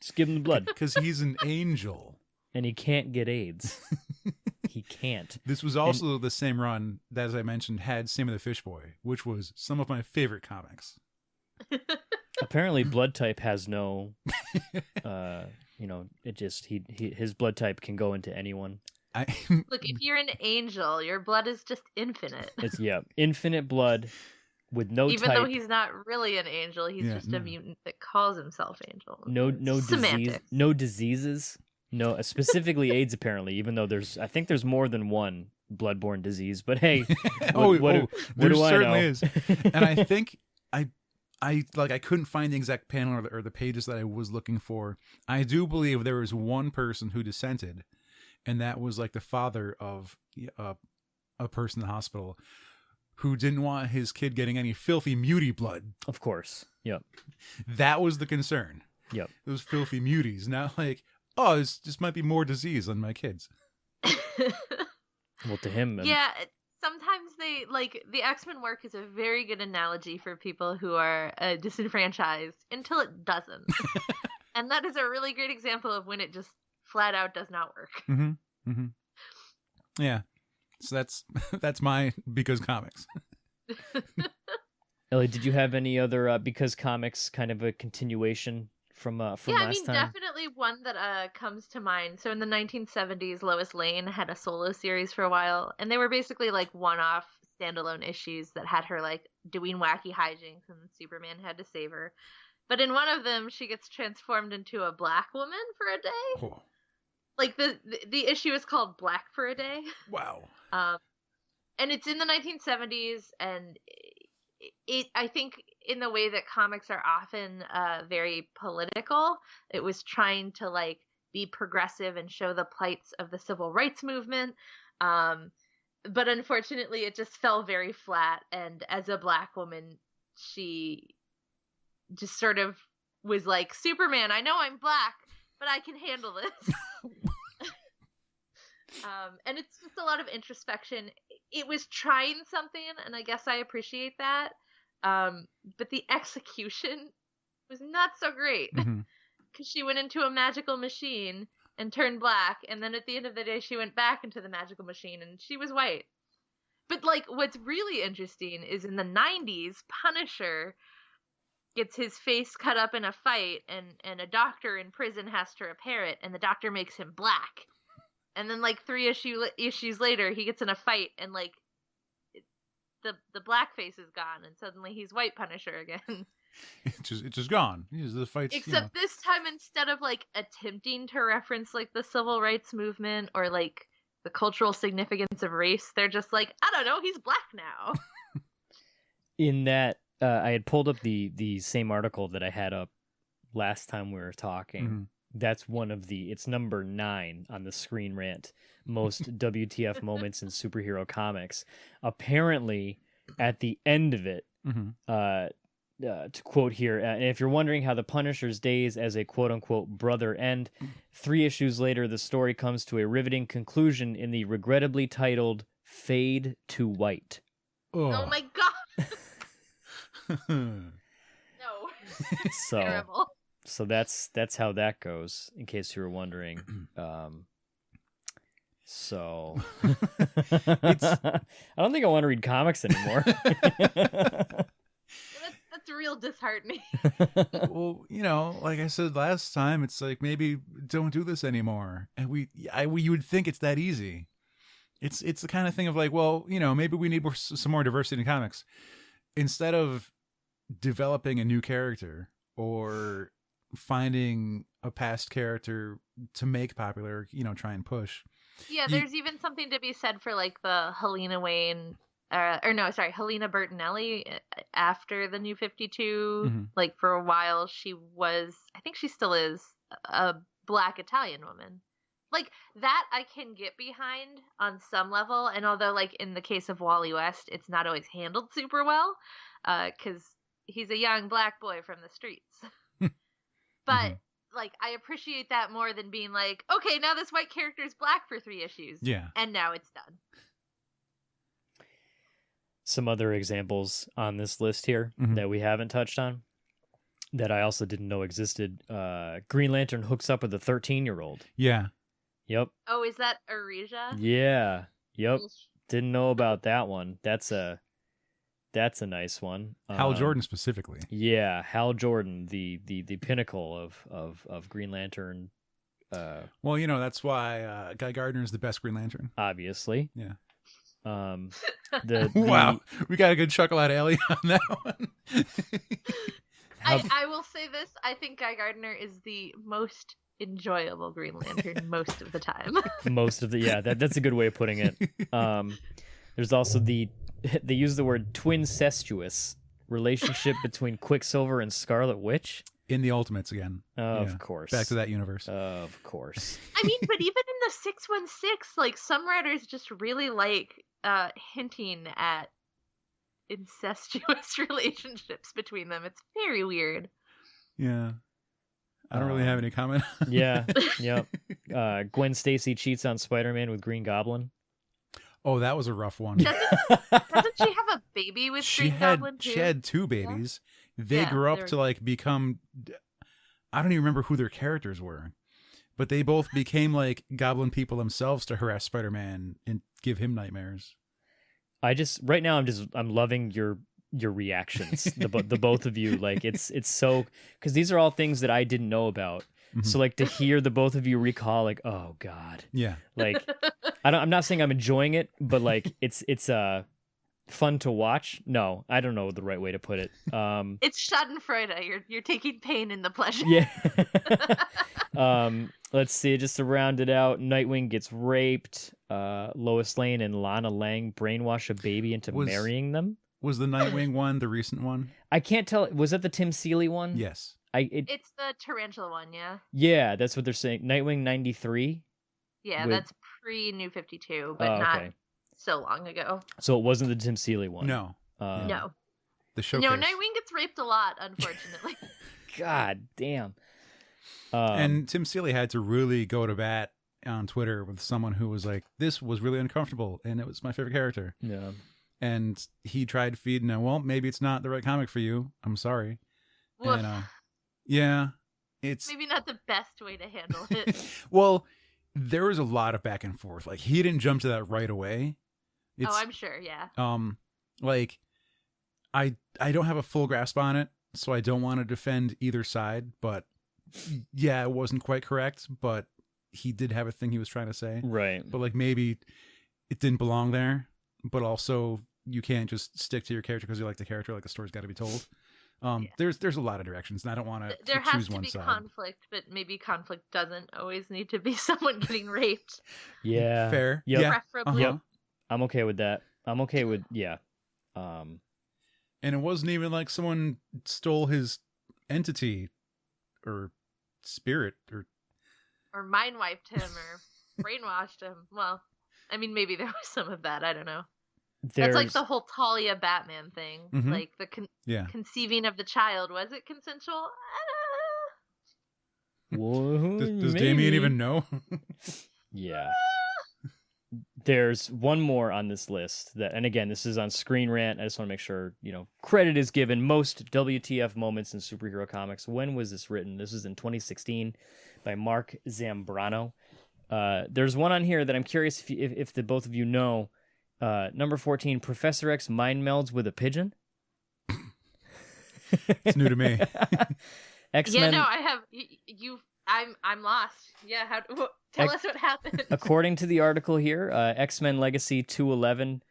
Just give him the blood. Because he's an angel. And he can't get AIDS. He can't. This was also the same run that, as I mentioned, had Sam of the Fish Boy, which was some of my favorite comics. Apparently, blood type has no, it just his blood type can go into anyone. Look, if you're an angel, your blood is just infinite. It's infinite blood with no Even type. though he's not really an angel, he's just a mutant that calls himself angel. No disease, no diseases. No, specifically AIDS. Apparently, even though I think there's more than one bloodborne disease. But hey, what there do I certainly know? is. And I think I couldn't find the exact panel or the pages that I was looking for. I do believe there was one person who dissented, and that was like the father of a person in the hospital who didn't want his kid getting any filthy mutie blood. Of course. Yep. That was the concern. Yep. Those filthy muties, not like, oh, this just might be more disease on my kids. Well, to him. Yeah, sometimes the X-Men work is a very good analogy for people who are disenfranchised until it doesn't. And that is a really great example of when it just flat out does not work. Mm-hmm. Mm-hmm. Yeah. So that's my Because Comics. Ellie, did you have any other Because Comics kind of a continuation from last time? Definitely one that comes to mind. So in the 1970s, Lois Lane had a solo series for a while, and they were basically like one-off standalone issues that had her like doing wacky hijinks, and Superman had to save her. But in one of them, she gets transformed into a black woman for a day. Oh. Like the issue is called Black for a Day. Wow. And it's in the 1970s, and I think in the way that comics are often very political, it was trying to like be progressive and show the plights of the civil rights movement. But unfortunately, it just fell very flat. And as a Black woman, she just sort of was like, Superman, I know I'm Black, but I can handle this. And it's just a lot of introspection. It was trying something, and I guess I appreciate that. But the execution was not so great, because she went into a magical machine and turned Black, and then at the end of the day, she went back into the magical machine, and she was white. But like, what's really interesting is in the 90s, Punisher gets his face cut up in a fight, and a doctor in prison has to repair it, and the doctor makes him Black. And then like 3 issues later, he gets in a fight, and like the blackface is gone, and suddenly he's white Punisher again. It's just gone. The fights. Except this time, instead of like attempting to reference like the civil rights movement or like the cultural significance of race, they're just like, I don't know, he's Black now. In that, I had pulled up the same article that I had up last time we were talking. That's one of it's number 9 on the Screen Rant, most WTF moments in superhero comics. Apparently, at the end of it, to quote here, and if you're wondering how the Punisher's days as a quote-unquote brother end, 3 issues later, the story comes to a riveting conclusion in the regrettably titled Fade to White. Oh my god! No. Terrible. So that's how that goes, in case you were wondering. So I don't think I want to read comics anymore. That's real disheartening. Well, like I said last time, it's like, maybe don't do this anymore. And you would think it's that easy. It's the kind of thing of like, well, maybe we need some more diversity in comics. Instead of developing a new character or finding a past character to make popular, try and push. Yeah, there's even something to be said for like the Helena Bertinelli after the New 52. Like for a while, she was, I think she still is, a Black Italian woman. Like that I can get behind on some level. And although like in the case of Wally West, it's not always handled super well, because he's a young Black boy from the streets. But like, I appreciate that more than being like, okay, now this white character is Black for 3 issues. Yeah. And now it's done. Some other examples on this list here that we haven't touched on that I also didn't know existed. Green Lantern hooks up with a 13-year-old. Yeah. Yep. Oh, is that Arisia? Yeah. Yep. Didn't know about that one. That's a nice one. Hal Jordan specifically. Yeah, Hal Jordan, the pinnacle of Green Lantern. Well, that's why Guy Gardner is the best Green Lantern. Obviously. Yeah. Wow, we got a good chuckle out of Ellie on that one. I will say this: I think Guy Gardner is the most enjoyable Green Lantern most of the time. That's a good way of putting it. There's also they use the word twincestuous relationship between Quicksilver and Scarlet Witch in the Ultimates again. Of course, back to that universe. Of course. I mean, but even in the 616, like some writers just really like hinting at incestuous relationships between them. It's very weird. Yeah. I don't really have any comment. Yeah. Gwen Stacy cheats on Spider-Man with Green Goblin. Oh, that was a rough one. Doesn't she have a baby with Green Goblin too? She had 2 babies. Yeah. They grew up to like become, I don't even remember who their characters were, but they both became like goblin people themselves to harass Spider-Man and give him nightmares. Right now I'm loving your reactions, the both of you. Like it's so, because these are all things that I didn't know about. So like to hear the both of you recall, like, oh God. Yeah. Like I'm not saying I'm enjoying it, but like it's fun to watch. No, I don't know the right way to put it. It's Schadenfreude. You're taking pain in the pleasure. Yeah. Let's see, just to round it out, Nightwing gets raped. Lois Lane and Lana Lang brainwash a baby into marrying them. Was the Nightwing one the recent one? I can't tell. Was that the Tim Seeley one? Yes. It's the tarantula one, yeah. Yeah, that's what they're saying. Nightwing 93. Yeah, With- that's pre-New 52, but Oh, not okay. so long ago. So it wasn't the Tim Seeley one. No. No. The showcase. No, Nightwing gets raped a lot, unfortunately. God damn. And Tim Seeley had to really go to bat on Twitter with someone who was like, this was really uncomfortable, and it was my favorite character. Yeah. And he tried feeding it, well, maybe it's not the right comic for you. I'm sorry. Well, And, yeah, it's... maybe not the best way to handle it. Well, there was a lot of back and forth. Like, he didn't jump to that right away. Oh, I'm sure, yeah. Like, I don't have a full grasp on it, so I don't want to defend either side, but yeah, it wasn't quite correct, but he did have a thing he was trying to say. Right. But like maybe it didn't belong there, but also you can't just stick to your character because you like the character, like the story's got to be told. There's a lot of directions, and I don't want to There has choose to one be side. conflict, but maybe conflict doesn't always need to be someone getting raped. Yeah. Fair. Yep. Yeah. Preferably. Uh-huh. I'm okay with that. I'm okay with yeah. And it wasn't even like someone stole his entity or spirit Or mind wiped him or brainwashed him. Well, I mean, maybe there was some of that. I don't know. That's like the whole Talia Batman thing. Mhm. Like the conceiving of the child. Was it consensual? Does Damien even know? Yeah. There's one more on this list that, and again, this is on Screen Rant. I just want to make sure, credit is given. Most WTF moments in superhero comics. When was this written? This was in 2016 by Mark Zambrano. There's one on here that I'm curious if the both of you know. Number 14, Professor X mind melds with a pigeon. It's new to me. X-Men. Yeah, no, I have. I'm lost. Yeah, tell us what happened. According to the article here, X-Men Legacy 211,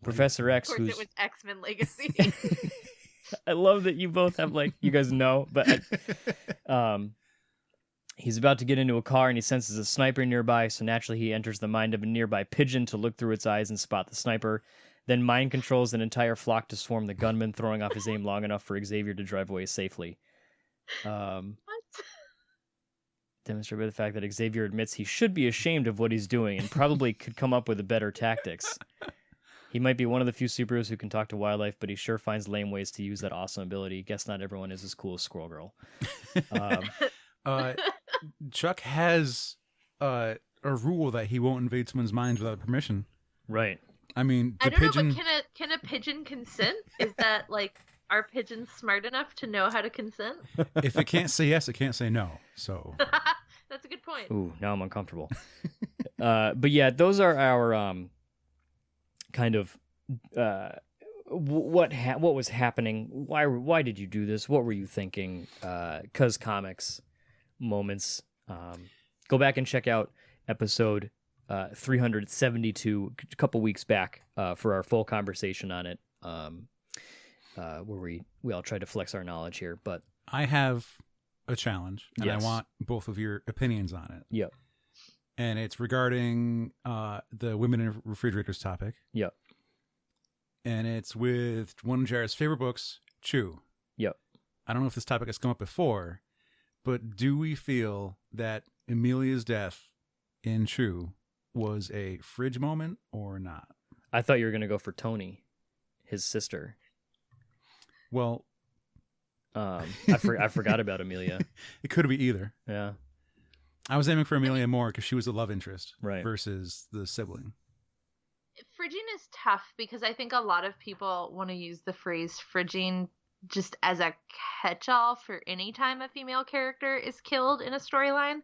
Professor X, of course, it was X-Men Legacy. I love that you both have you guys know, but he's about to get into a car and he senses a sniper nearby, so naturally he enters the mind of a nearby pigeon to look through its eyes and spot the sniper. Then mind controls an entire flock to swarm the gunman, throwing off his aim long enough for Xavier to drive away safely. What? Demonstrated by the fact that Xavier admits he should be ashamed of what he's doing and probably could come up with better tactics. He might be one of the few superheroes who can talk to wildlife, but he sure finds lame ways to use that awesome ability. Guess not everyone is as cool as Squirrel Girl. Chuck has a rule that he won't invade someone's minds without permission. Right. I mean, I don't know, but can a pigeon consent? Is that are pigeons smart enough to know how to consent? If it can't say yes, it can't say no. So that's a good point. Ooh, now I'm uncomfortable. But yeah, those are our kind of what was happening. Why did you do this? What were you thinking? 'Cause comics moments. Go back and check out episode 372 a couple weeks back for our full conversation on it. Where we all tried to flex our knowledge here, but I have a challenge, and Yes. I want both of your opinions on it. Yep. And it's regarding the women in refrigerators topic. Yep. And it's with one of Jared's favorite books, Chew. Yep. I don't know if this topic has come up before, but do we feel that Amelia's death in Chew was a fridge moment or not? I thought you were gonna go for Tony, his sister. Well, I forgot about Amelia. It could be either. Yeah. I was aiming for Amelia more because she was a love interest Right. versus the sibling. Fridging is tough because I think a lot of people want to use the phrase fridging just as a catch-all for any time a female character is killed in a storyline.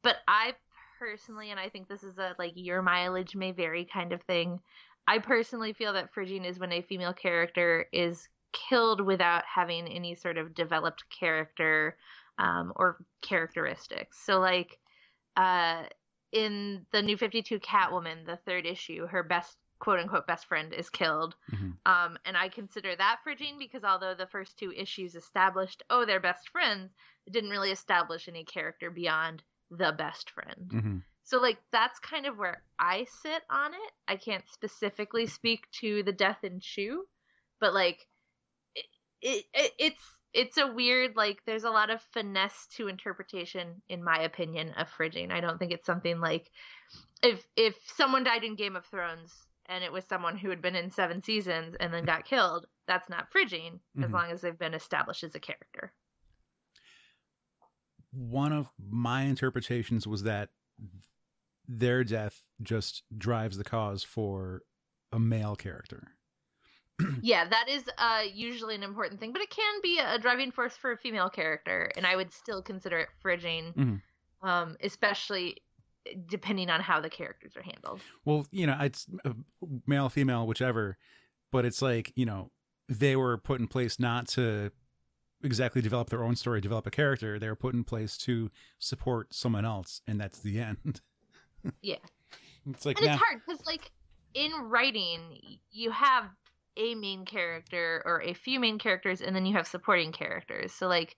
But I personally, and I think this is a your mileage may vary kind of thing, I personally feel that fridging is when a female character is killed without having any sort of developed character or characteristics. So in the New 52 Catwoman, the third issue, her best quote unquote best friend is killed. Mm-hmm. And I consider that fridging because although the first two issues established, they're best friends, it didn't really establish any character beyond the best friend. Mm-hmm. So that's kind of where I sit on it. I can't specifically speak to the death in Chew, but like it's a weird, like, there's a lot of finesse to interpretation, in my opinion, of fridging. I don't think it's something like if someone died in Game of Thrones and it was someone who had been in 7 seasons and then got killed, that's not fridging as long as they've been established as a character. One of my interpretations was that their death just drives the cause for a male character. Yeah, that is usually an important thing, but it can be a driving force for a female character, and I would still consider it fridging, especially depending on how the characters are handled. Well, it's male, female, whichever, but it's like, they were put in place not to exactly develop their own story, develop a character. They were put in place to support someone else, and that's the end. Yeah. It's like, and it's hard because, like, in writing, you have a main character or a few main characters, and then you have supporting characters. So, like,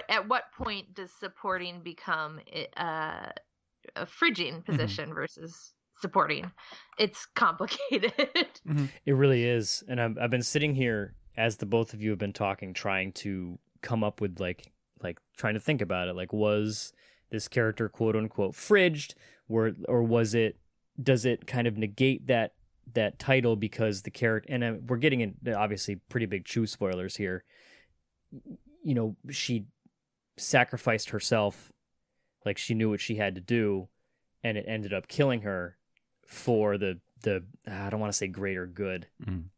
at what point does supporting become a fridging position versus supporting? It's complicated. It really is. And I've been sitting here as the both of you have been talking, trying to come up with like trying to think about it. Like, was this character quote unquote fridged, or does it kind of negate that title because the character, and we're getting in obviously pretty big Chew spoilers here. She sacrificed herself, like she knew what she had to do, and it ended up killing her for the I don't want to say greater good,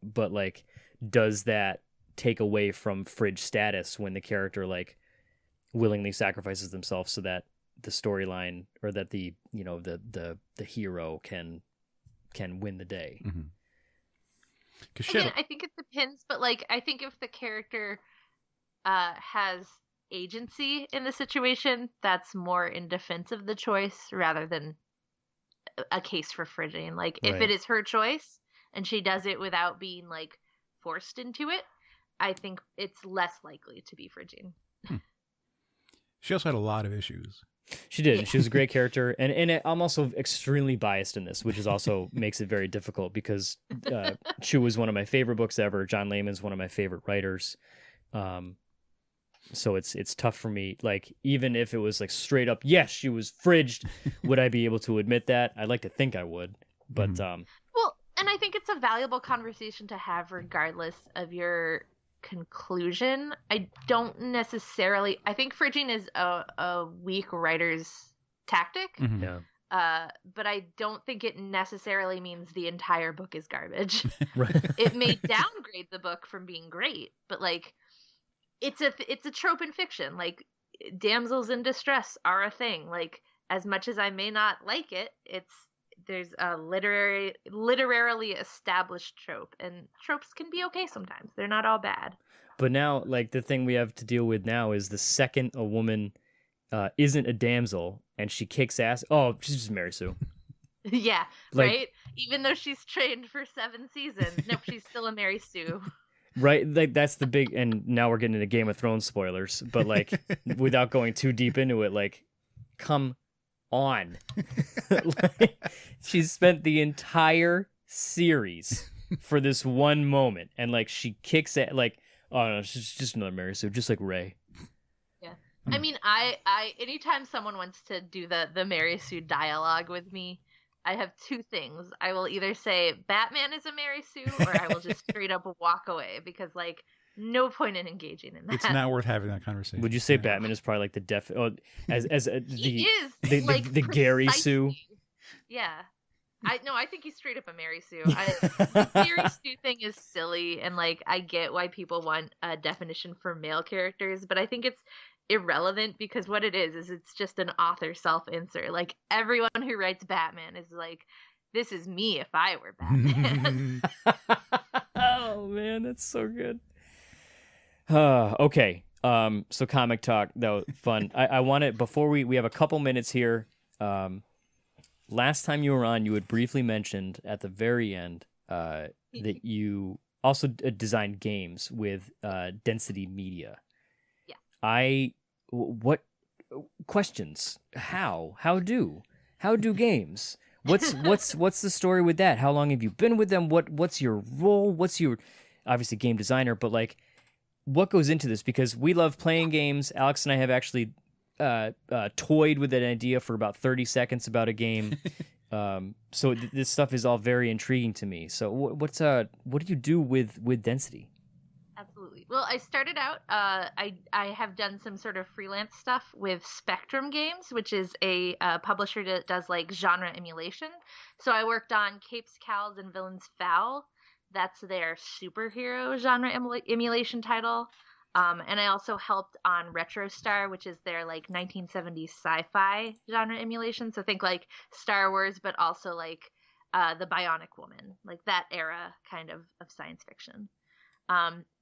but like, does that take away from fridge status when the character like willingly sacrifices themselves so that the storyline, or that the hero can win the day? I think it depends, but like, I think if the character has agency in the situation, that's more in defense of the choice rather than a case for fridging. Like, if it is her choice and she does it without being like forced into it, I think it's less likely to be fridging. She also had a lot of issues. She did. She was a great character, and I'm also extremely biased in this, which is also makes it very difficult because Chew was one of my favorite books ever. John Layman's one of my favorite writers, so it's tough for me. Like, even if it was like straight up, yes, she was fridged, would I be able to admit that? I'd like to think I would, but well, and I think it's a valuable conversation to have regardless of your conclusion. I don't necessarily, I think fridging is a weak writer's tactic. Yeah. But I don't think it necessarily means the entire book is garbage. Right. It may downgrade the book from being great, but like, it's a trope in fiction. Like, damsels in distress are a thing. Like, as much as I may not like it, there's a literarily established trope, and tropes can be okay sometimes. They're not all bad. But now, like, the thing we have to deal with now is the second a woman isn't a damsel and she kicks ass. Oh, she's just Mary Sue. Yeah, like, right? Even though she's trained for 7 seasons, nope, she's still a Mary Sue. Right? Like, that's the big, and now we're getting into Game of Thrones spoilers, but like, without going too deep into it, like, come on. Like, she's spent the entire series for this one moment, and like, she kicks it, like, oh no, she's just another Mary Sue, just like Ray. Yeah. I mean, I anytime someone wants to do the Mary Sue dialogue with me, I have 2 things. I will either say Batman is a Mary Sue, or I will just straight up walk away, because like, no point in engaging in that. It's not worth having that conversation. Would you say Batman is probably like the he is the Gary Sue? Yeah. I think he's straight up a Mary Sue. The Mary Sue thing is silly, and like, I get why people want a definition for male characters, but I think it's irrelevant, because what it is it's just an author self-insert. Like, everyone who writes Batman is like, this is me if I were Batman. Oh man, that's so good. Okay. So comic talk, though, fun. I want it, before we have a couple minutes here. Last time you were on, you had briefly mentioned at the very end that you also designed games with Density Media. Yeah. What questions? How do games? What's the story with that? How long have you been with them? What's your role? obviously game designer, but like what goes into this? Because we love playing games. Alex and I have actually toyed with an idea for about 30 seconds about a game. So this stuff is all very intriguing to me. So what do you do with density? Absolutely. Well, I started out, I have done some sort of freelance stuff with Spectrum Games, which is a publisher that does like genre emulation. So I worked on Capes, Cowls, and Villains Foul. That's their superhero genre emulation title. And I also helped on RetroStar, which is their like 1970s sci-fi genre emulation. So think like Star Wars, but also like the Bionic Woman, like that era kind of science fiction.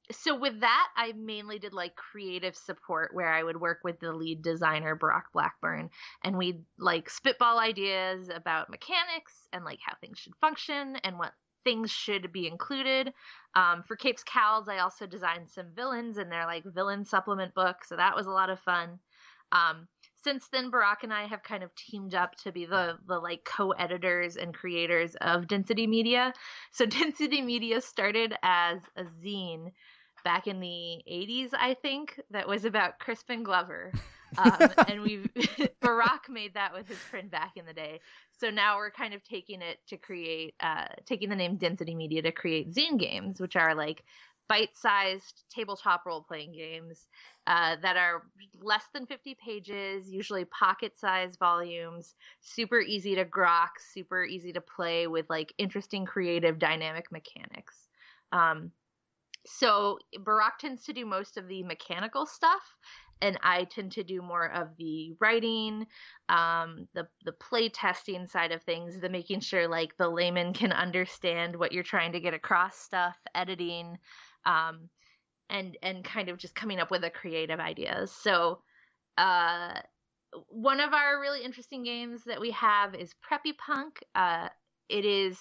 So with that, I mainly did like creative support where I would work with the lead designer, Barack Blackburn, and we'd like spitball ideas about mechanics and like how things should function and what things should be included. For Capes Cowls, I also designed some villains in their like villain supplement book, so that was a lot of fun. Since then, Barack and I have kind of teamed up to be the like co-editors and creators of Density Media. So Density Media started as a zine back in the 80s, I think, that was about Crispin Glover. And Barack made that with his friend back in the day. So now we're kind of taking it to create, taking the name Density Media to create zine games, which are like bite-sized tabletop role-playing games that are less than 50 pages, usually pocket-sized volumes, super easy to grok, super easy to play with like interesting, creative, dynamic mechanics. So Barack tends to do most of the mechanical stuff, and I tend to do more of the writing, the play testing side of things, the making sure like the layman can understand what you're trying to get across stuff, editing, and kind of just coming up with the creative ideas. So one of our really interesting games that we have is Preppy Punk. It is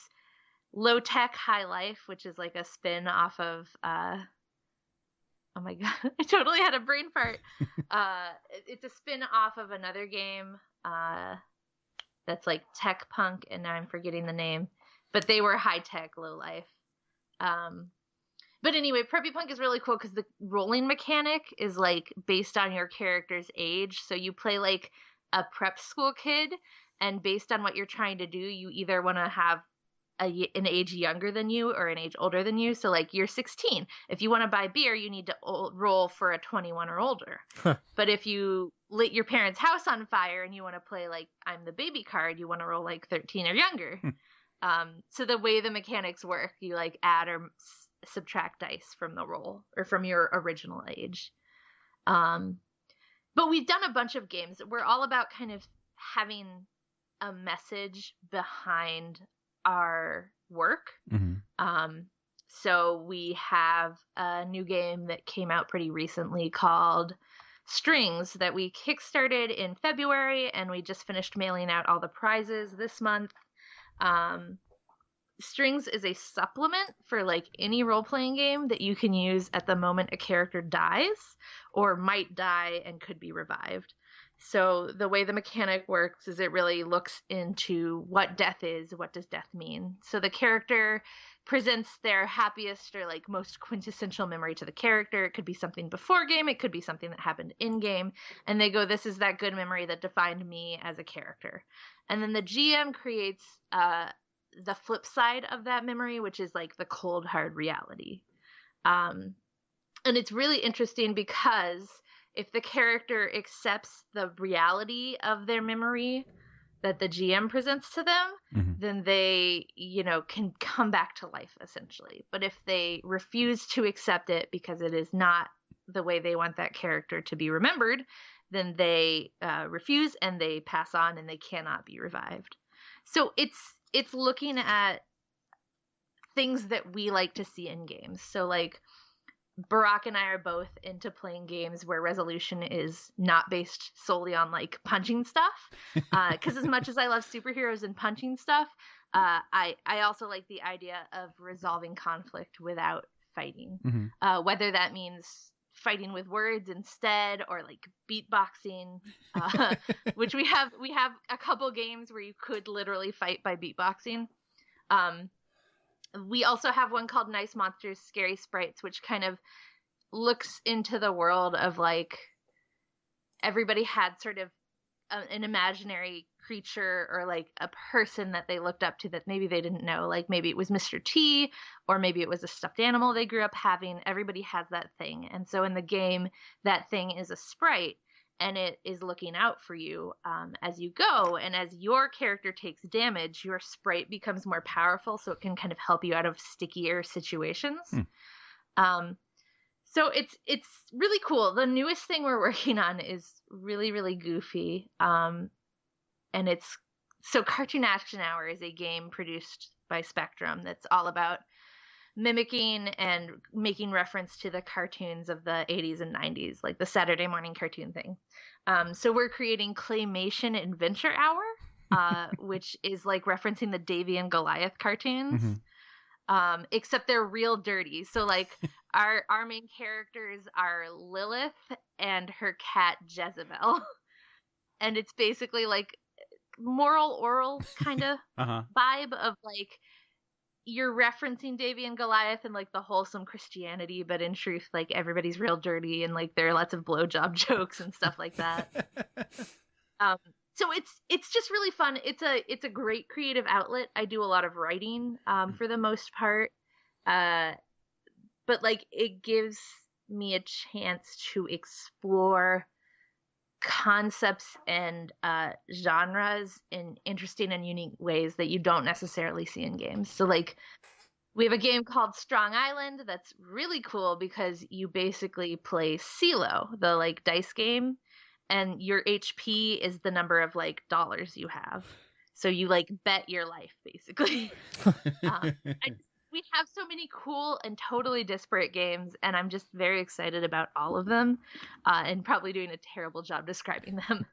Low Tech High Life, which is like a spin off of oh my god, I totally had a brain fart. It's a spin off of another game that's like Tech Punk, and now I'm forgetting the name, but they were High Tech Low Life. But anyway, Preppy Punk is really cool because the rolling mechanic is like based on your character's age. So you play like a prep school kid, and based on what you're trying to do, you either want to have an age younger than you or an age older than you. So like you're 16. If you want to buy beer, you need to roll for a 21 or older. But if you lit your parents' house on fire and you want to play like I'm the baby card, you want to roll like 13 or younger. So the way the mechanics work, you like add or subtract dice from the roll or from your original age. But we've done a bunch of games. We're all about kind of having a message behind our work. So we have a new game that came out pretty recently called Strings that we kickstarted in February, and we just finished mailing out all the prizes this month. Strings is a supplement for like any role-playing game that you can use at the moment a character dies or might die and could be revived. So the way the mechanic works is it really looks into what death is, what does death mean. So the character presents their happiest or like most quintessential memory to the character. It could be something before game, it could be something that happened in game, and they go, this is that good memory that defined me as a character. And then the GM creates the flip side of that memory, which is like the cold hard reality. And it's really interesting because if the character accepts the reality of their memory that the GM presents to them, then they, can come back to life essentially. But if they refuse to accept it because it is not the way they want that character to be remembered, then they refuse and they pass on and they cannot be revived. So it's looking at things that we like to see in games. So like Barack and I are both into playing games where resolution is not based solely on like punching stuff. Because as much as I love superheroes and punching stuff, I also like the idea of resolving conflict without fighting. Whether that means fighting with words instead or like beatboxing, which we have a couple games where you could literally fight by beatboxing. We also have one called Nice Monsters, Scary Sprites, which kind of looks into the world of like everybody had sort of an imaginary creature or like a person that they looked up to that maybe they didn't know. Like maybe it was Mr. T, or maybe it was a stuffed animal they grew up having. Everybody has that thing. And so in the game, that thing is a sprite, and it is looking out for you as you go. And as your character takes damage, your sprite becomes more powerful, so it can kind of help you out of stickier situations. So it's really cool. The newest thing we're working on is really, really goofy. And it's so Cartoon Action Hour is a game produced by Spectrum that's all about mimicking and making reference to the cartoons of the 80s and 90s, like the Saturday morning cartoon thing. So we're creating Claymation Adventure Hour, which is like referencing the Davy and Goliath cartoons. Except they're real dirty. So like our main characters are Lilith and her cat Jezebel. And it's basically like moral oral kind of vibe of like you're referencing Davy and Goliath and like the wholesome Christianity, but in truth, like everybody's real dirty and like there are lots of blowjob jokes and stuff like that. So it's just really fun. It's a great creative outlet. I do a lot of writing for the most part, but like it gives me a chance to explore concepts and genres in interesting and unique ways that you don't necessarily see in games. So like we have a game called Strong Island that's really cool because you basically play CeeLo, the like dice game, and your HP is the number of like dollars you have. So you like bet your life basically. We have so many cool and totally disparate games, and I'm just very excited about all of them, and probably doing a terrible job describing them.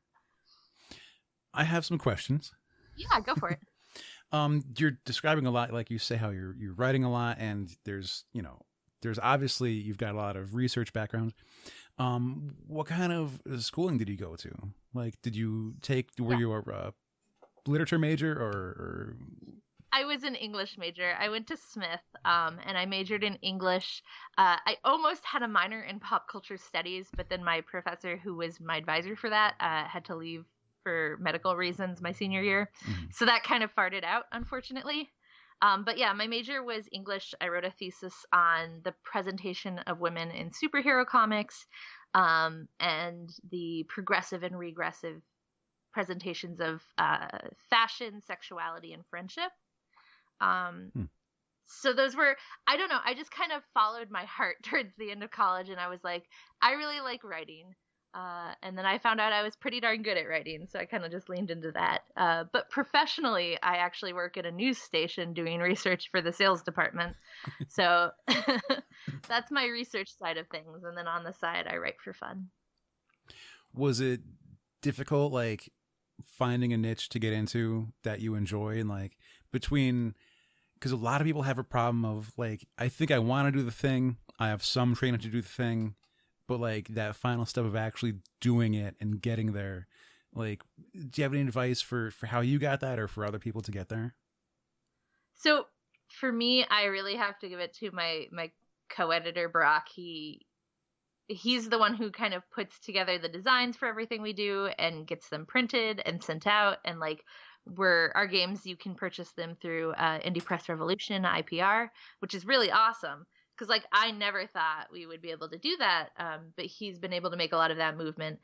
I have some questions. Yeah, go for it. You're describing a lot, like you say, how you're writing a lot, and there's obviously you've got a lot of research background. What kind of schooling did you go to? Like, were you a literature major or? I was an English major. I went to Smith, and I majored in English. I almost had a minor in pop culture studies, but then my professor, who was my advisor for that, had to leave for medical reasons my senior year. Mm-hmm. So that kind of farted out, unfortunately. But yeah, my major was English. I wrote a thesis on the presentation of women in superhero comics, and the progressive and regressive presentations of fashion, sexuality, and friendship. So those were, I don't know, I just kind of followed my heart towards the end of college, and I was like, I really like writing. And then I found out I was pretty darn good at writing, so I kind of just leaned into that. But professionally, I actually work at a news station doing research for the sales department. So that's my research side of things. And then on the side, I write for fun. Was it difficult, like, finding a niche to get into that you enjoy, and like between, because a lot of people have a problem of like, I think I want to do the thing, I have some training to do the thing, but like that final step of actually doing it and getting there, like, do you have any advice for how you got that, or for other people to get there? So for me, I really have to give it to my co-editor Brock. He's the one who kind of puts together the designs for everything we do and gets them printed and sent out. And like our games, you can purchase them through Indie Press Revolution, IPR, which is really awesome. Because like I never thought we would be able to do that, but he's been able to make a lot of that movement.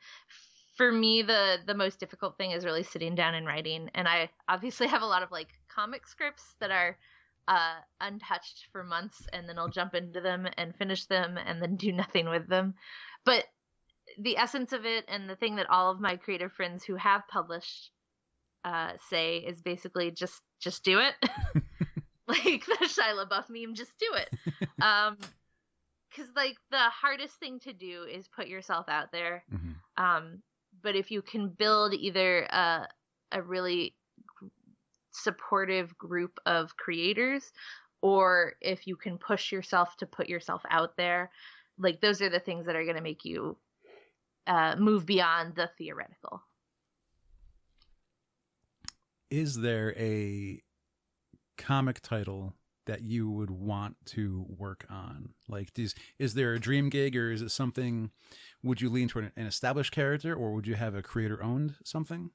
For me, the most difficult thing is really sitting down and writing. And I obviously have a lot of like comic scripts that are untouched for months, and then I'll jump into them and finish them and then do nothing with them. But the essence of it, and the thing that all of my creative friends who have published say, is basically just do it. Like the Shia LaBeouf meme, just do it. Because like the hardest thing to do is put yourself out there. Mm-hmm. But if you can build either a really supportive group of creators, or if you can push yourself to put yourself out there, like those are the things that are going to make you move beyond the theoretical. Is there a comic title that you would want to work on? Like, is there a dream gig, or is it something? Would you lean toward an established character, or would you have a creator-owned something?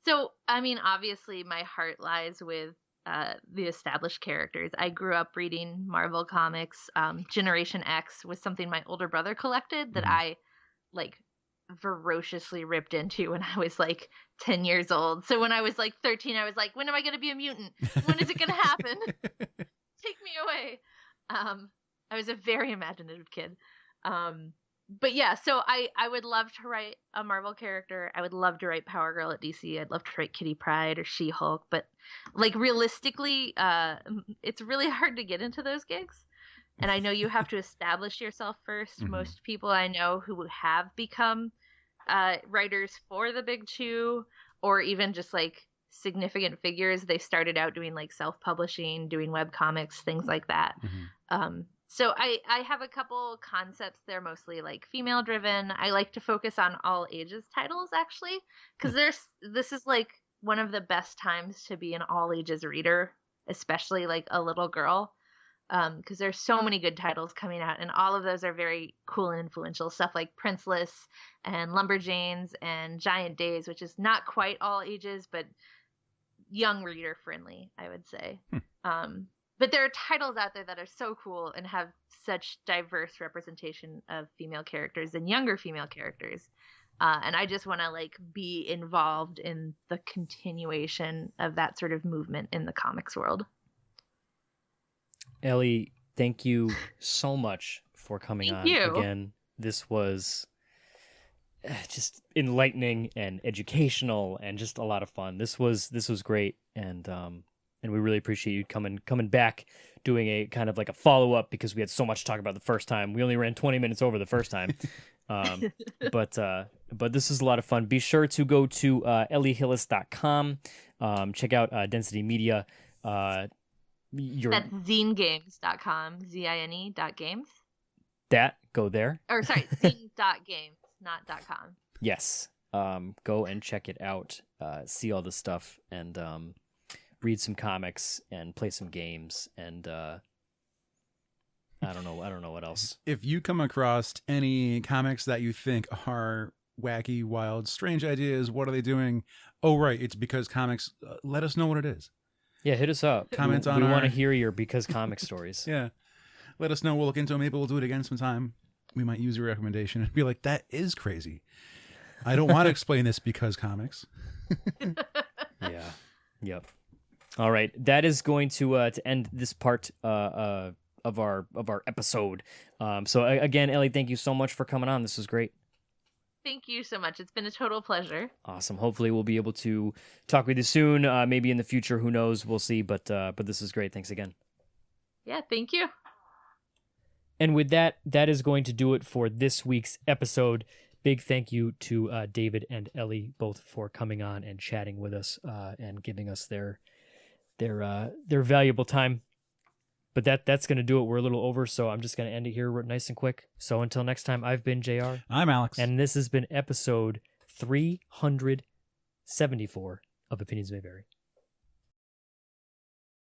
So, I mean, obviously, my heart lies with the established characters. I grew up reading Marvel comics. Generation X was something my older brother collected that I like ferociously ripped into when I was like 10 years old. So when I was like 13, I was like, when am I going to be a mutant? When is it going to happen? Take me away. I was a very imaginative kid. But yeah, so I would love to write a Marvel character. I would love to write Power Girl at DC. I'd love to write Kitty Pryde or She-Hulk. But like realistically, it's really hard to get into those gigs. And I know you have to establish yourself first. Mm-hmm. Most people I know who have become writers for the big two, or even just like significant figures, they started out doing like self-publishing, doing web comics, things like that. So I have a couple concepts. They're mostly like female driven. I like to focus on all ages titles, actually, because this is like one of the best times to be an all ages reader, especially like a little girl. Because there's so many good titles coming out, and all of those are very cool and influential. Stuff like Princeless and Lumberjanes and Giant Days, which is not quite all ages, but young reader friendly, I would say. But there are titles out there that are so cool and have such diverse representation of female characters and younger female characters. And I just want to like be involved in the continuation of that sort of movement in the comics world. Ellie, thank you so much for coming on again. This was just enlightening and educational and just a lot of fun. This was great, and we really appreciate you coming back, doing a kind of like a follow up, because we had so much to talk about the first time. We only ran 20 minutes over the first time, but this is a lot of fun. Be sure to go to elliehillis.com, check out Density Media. That's zinegames.com, zine.games. Go there. Or sorry, zine.games, not .com. Yes. Go and check it out. See all the stuff, and read some comics and play some games, and I don't know what else. If you come across any comics that you think are wacky, wild, strange ideas, what are they doing? Oh, right, it's Because Comics. Let us know what it is. Yeah, hit us up. Comment on We our... want to hear your Because Comics stories. Yeah. Let us know. We'll look into it. Maybe we'll do it again sometime. We might use your recommendation and be like, that is crazy. I don't want to explain this Because Comics. Yeah. Yep. All right. That is going to end this part of our episode. So again, Ellie, thank you so much for coming on. This was great. Thank you so much. It's been a total pleasure. Awesome. Hopefully we'll be able to talk with you soon. Maybe in the future, who knows? We'll see. But this is great. Thanks again. Yeah, thank you. And with that is going to do it for this week's episode. Big thank you to David and Ellie both for coming on and chatting with us and giving us their valuable time. But that's going to do it. We're a little over, so I'm just going to end it here nice and quick. So until next time, I've been JR. I'm Alex. And this has been episode 374 of Opinions May Vary.